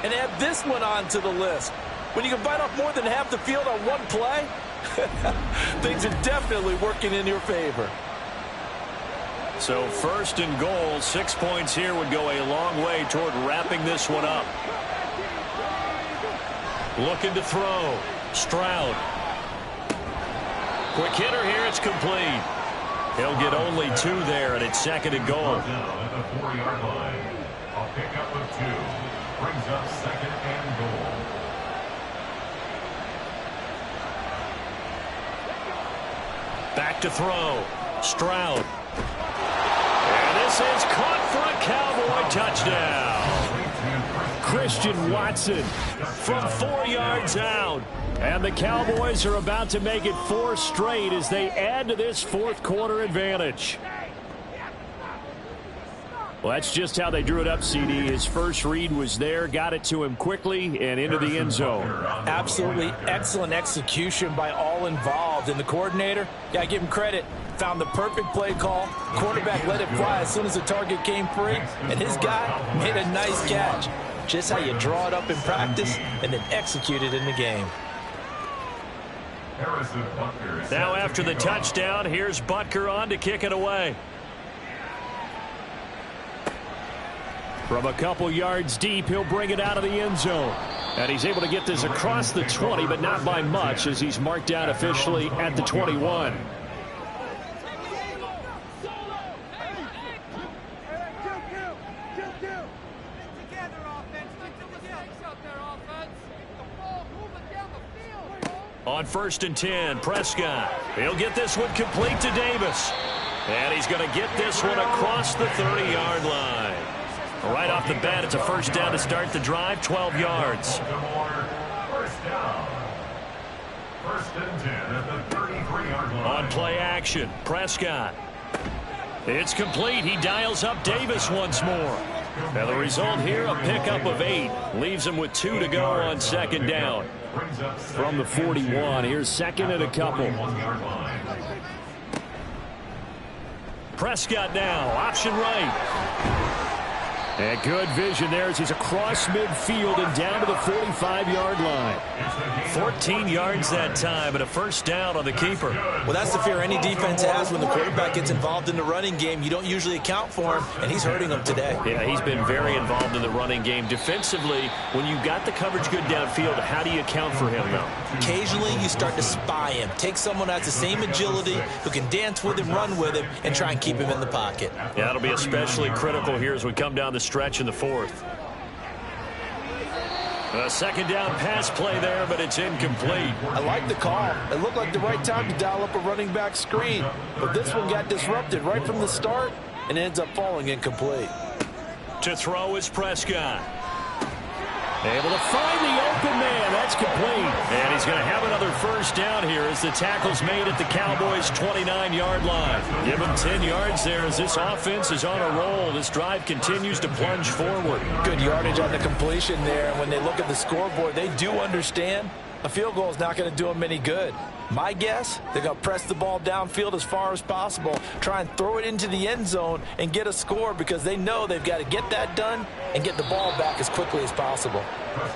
and add this one onto the list. When you can bite off more than half the field on one play, things are definitely working in your favor. So 1st and goal, 6 points here would go a long way toward wrapping this one up. Looking to throw. Stroud. Quick hitter here, it's complete. He'll get only 2 there, and it's 2nd and goal. Down at the 4-yard line. A pickup of 2 brings up 2nd and goal. Back to throw. Stroud. And this is caught for a Cowboy touchdown. Christian Watson from 4 yards out. And the Cowboys are about to make it 4 straight as they add to this fourth quarter advantage. Well, that's just how they drew it up, CD. His first read was there, got it to him quickly, and into the end zone. Absolutely excellent execution by all involved. And the coordinator, got to give him credit, found the perfect play call. Quarterback let it fly as soon as the target came free, and his guy made a nice catch. Just how you draw it up in practice and then execute it in the game. Now after the touchdown, here's Butker on to kick it away. From a couple yards deep, he'll bring it out of the end zone. And he's able to get this across the 20, but not by much, as he's marked down officially at the 21. On 1st and 10, Prescott. He'll get this one complete to Davis. And he's going to get this one across the 30-yard line. Right off the bat, it's a first down to start the drive, 12 yards. First down. 1st and 10 at the 33-yard line. On play action, Prescott. It's complete. He dials up Davis once more. Now the result here, a pickup of 8. Leaves him with 2 to go on 2nd down. From the 41, here's 2nd and a couple. Prescott now, option right. And good vision there as he's across midfield and down to the 45-yard line. 14 yards that time and a first down on the keeper. Well, that's the fear any defense has when the quarterback gets involved in the running game. You don't usually account for him, and he's hurting them today. Yeah, he's been very involved in the running game. Defensively, when you got the coverage good downfield, how do you account for him, though? Occasionally, you start to spy him. Take someone who has the same agility, who can dance with him, run with him, and try and keep him in the pocket. Yeah, that'll be especially critical here as we come down the stretch in the 4th. A 2nd down pass play there, but it's incomplete. I like the call. It looked like the right time to dial up a running back screen, but this one got disrupted right from the start and ends up falling incomplete. To throw is Prescott. Able to find the open man. That's complete. And he's going to have another first down here as the tackle's made at the Cowboys' 29-yard line. Give him 10 yards there as this offense is on a roll. This drive continues to plunge forward. Good yardage on the completion there. And when they look at the scoreboard, they do understand a field goal is not going to do them any good. My guess, they're going to press the ball downfield as far as possible, try and throw it into the end zone and get a score because they know they've got to get that done and get the ball back as quickly as possible.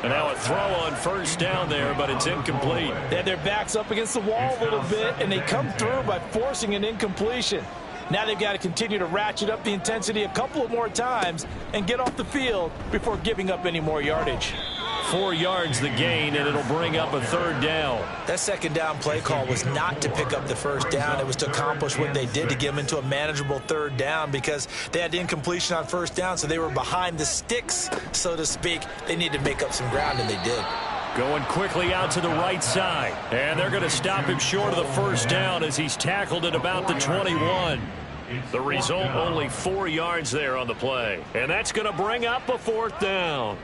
And now a throw on first down there, but it's incomplete. They had their backs up against the wall a little bit, and they come through by forcing an incompletion. Now they've got to continue to ratchet up the intensity a couple of more times and get off the field before giving up any more yardage. 4 yards the gain, and it'll bring up a 3rd down. That 2nd down play call was not to pick up the first down. It was to accomplish what they did to get them into a manageable 3rd down because they had incompletion on first down, so they were behind the sticks, so to speak. They needed to make up some ground, and they did. Going quickly out to the right side. And they're going to stop him short of the first down as he's tackled at about the 21. The result, only 4 yards there on the play. And that's going to bring up a 4th down.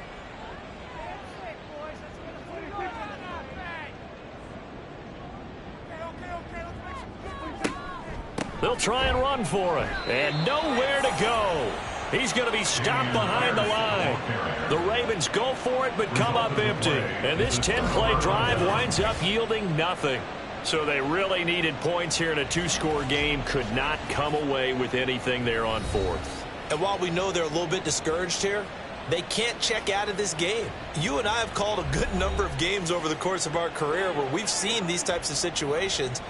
They'll try and run for it. And nowhere to go. He's going to be stopped behind the line. The Ravens go for it but come up empty. And this 10-play drive winds up yielding nothing. So they really needed points here in a 2-score game. Could not come away with anything there on 4th. And while we know they're a little bit discouraged here, they can't check out of this game. You and I have called a good number of games over the course of our career where we've seen these types of situations.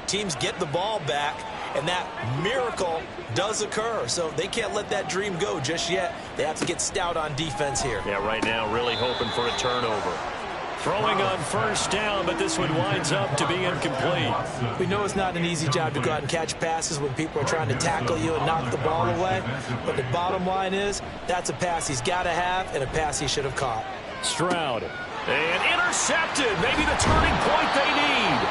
Teams get the ball back, and that miracle does occur. So they can't let that dream go just yet. They have to get stout on defense here. Yeah, right now really hoping for a turnover. Throwing on first down, but this one winds up to be incomplete. We know it's not an easy job to go out and catch passes when people are trying to tackle you and knock the ball away. But the bottom line is, that's a pass he's got to have and a pass he should have caught. Stroud. And intercepted. Maybe the turning point they need.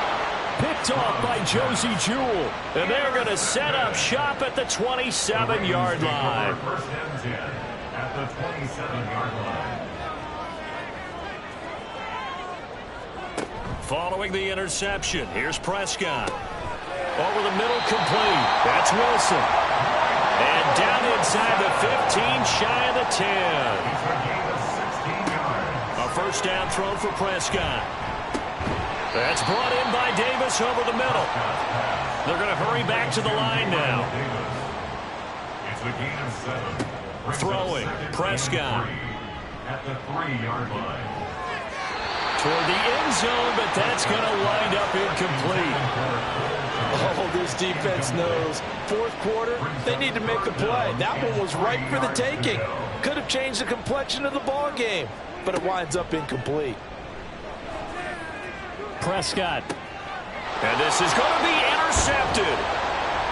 Picked off by Josie Jewell. And they're going to set up shop at the 27-yard line. First and 10 at the 27-yard line. Following the interception, here's Prescott. Over the middle, complete. That's Wilson. And down inside the 15, shy of the 10. A first down throw for Prescott. That's brought in by Davis over the middle. They're going to hurry back to the line now. It's a gain of 7. Throwing, Prescott. At the 3-yard line. Toward the end zone, but that's going to wind up incomplete. Oh, this defense knows. Fourth quarter, they need to make a play. That one was ripe for the taking. Could have changed the complexion of the ball game, but it winds up incomplete. Prescott. And this is going to be intercepted.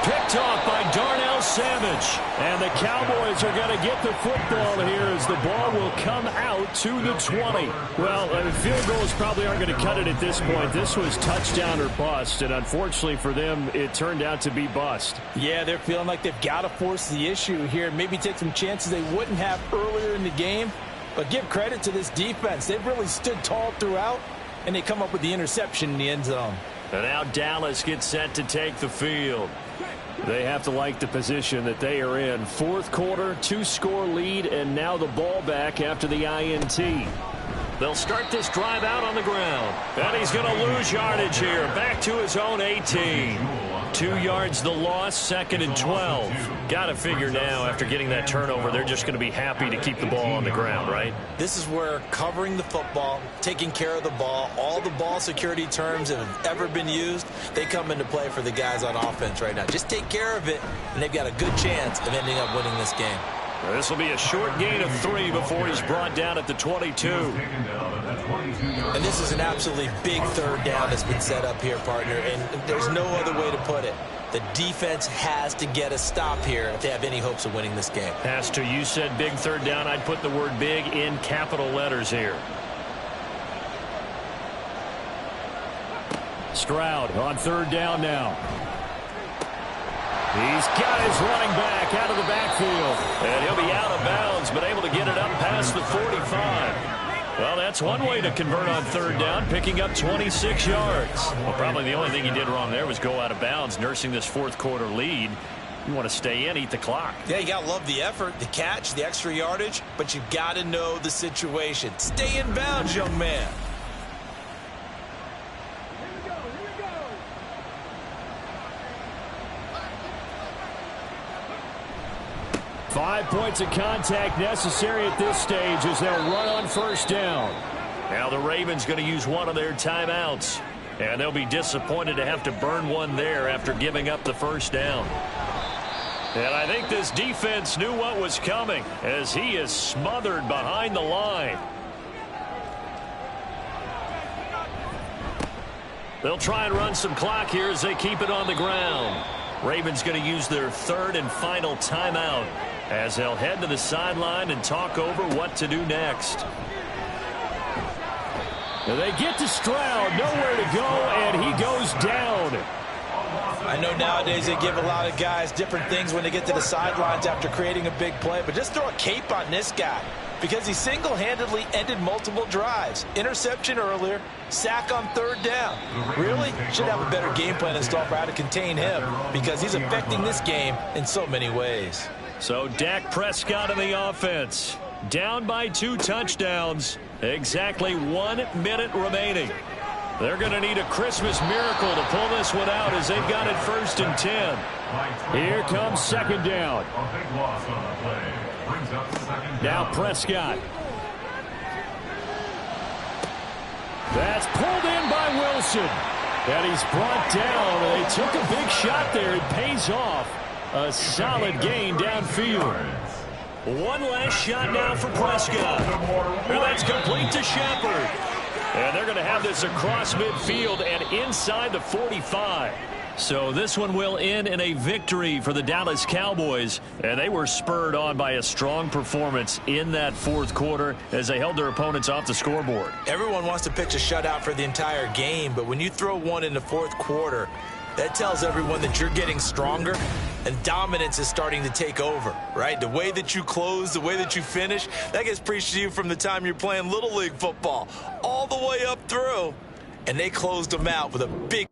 Picked off by Darnell Savage. And the Cowboys are going to get the football here as the ball will come out to the 20. Well, field goals probably aren't going to cut it at this point. This was touchdown or bust, and unfortunately for them, it turned out to be bust. Yeah, they're feeling like they've got to force the issue here. Maybe take some chances they wouldn't have earlier in the game. But give credit to this defense. They've really stood tall throughout, and they come up with the interception in the end zone. And now Dallas gets set to take the field. They have to like the position that they are in. Fourth quarter, 2-score lead, and now the ball back after the INT. They'll start this drive out on the ground. And he's going to lose yardage here. Back to his own 18. 2 yards the loss, 2nd and 12. Got to figure now after getting that turnover, they're just going to be happy to keep the ball on the ground, right? This is where covering the football, taking care of the ball, all the ball security terms that have ever been used, they come into play for the guys on offense right now. Just take care of it, and they've got a good chance of ending up winning this game. This will be a short gain of 3 before he's brought down at the 22. And this is an absolutely big third down that's been set up here, partner, and there's no other way to put it. The defense has to get a stop here if they have any hopes of winning this game. Pastor, you said big third down. I'd put the word big in capital letters here. Stroud on third down now. He's got his running back out of the backfield. And he'll be out of bounds, but able to get it up past the 45. Well, that's one way to convert on third down, picking up 26 yards. Well, probably the only thing he did wrong there was go out of bounds, nursing this fourth quarter lead. You want to stay in, eat the clock. Yeah, you got to love the effort, the catch, the extra yardage, but you got to know the situation. Stay in bounds, young man. 5 points of contact necessary at this stage as they'll run on first down. Now the Ravens going to use one of their timeouts. And they'll be disappointed to have to burn one there after giving up the first down. And I think this defense knew what was coming as he is smothered behind the line. They'll try and run some clock here as they keep it on the ground. Ravens going to use their third and final timeout as they'll head to the sideline and talk over what to do next. Now they get to Stroud, nowhere to go, and he goes down. I know nowadays they give a lot of guys different things when they get to the sidelines after creating a big play, but just throw a cape on this guy because he single-handedly ended multiple drives. Interception earlier, sack on third down. Really? Should have a better game plan installed for how to contain him because he's affecting this game in so many ways. So Dak Prescott in the offense. Down by 2 touchdowns. Exactly 1 minute remaining. They're going to need a Christmas miracle to pull this one out as they've got it 1st and 10. Here comes second down. Now Prescott. That's pulled in by Wilson. And he's brought down. They took a big shot there. It pays off. A solid gain downfield. One last shot now for Prescott. And that's complete to Shepard. And they're going to have this across midfield and inside the 45. So this one will end in a victory for the Dallas Cowboys. And they were spurred on by a strong performance in that fourth quarter as they held their opponents off the scoreboard. Everyone wants to pitch a shutout for the entire game, but when you throw one in the fourth quarter, that tells everyone that you're getting stronger and dominance is starting to take over, right? The way that you close, the way that you finish, that gets preached to you from the time you're playing Little League football all the way up through. and they closed them out with a big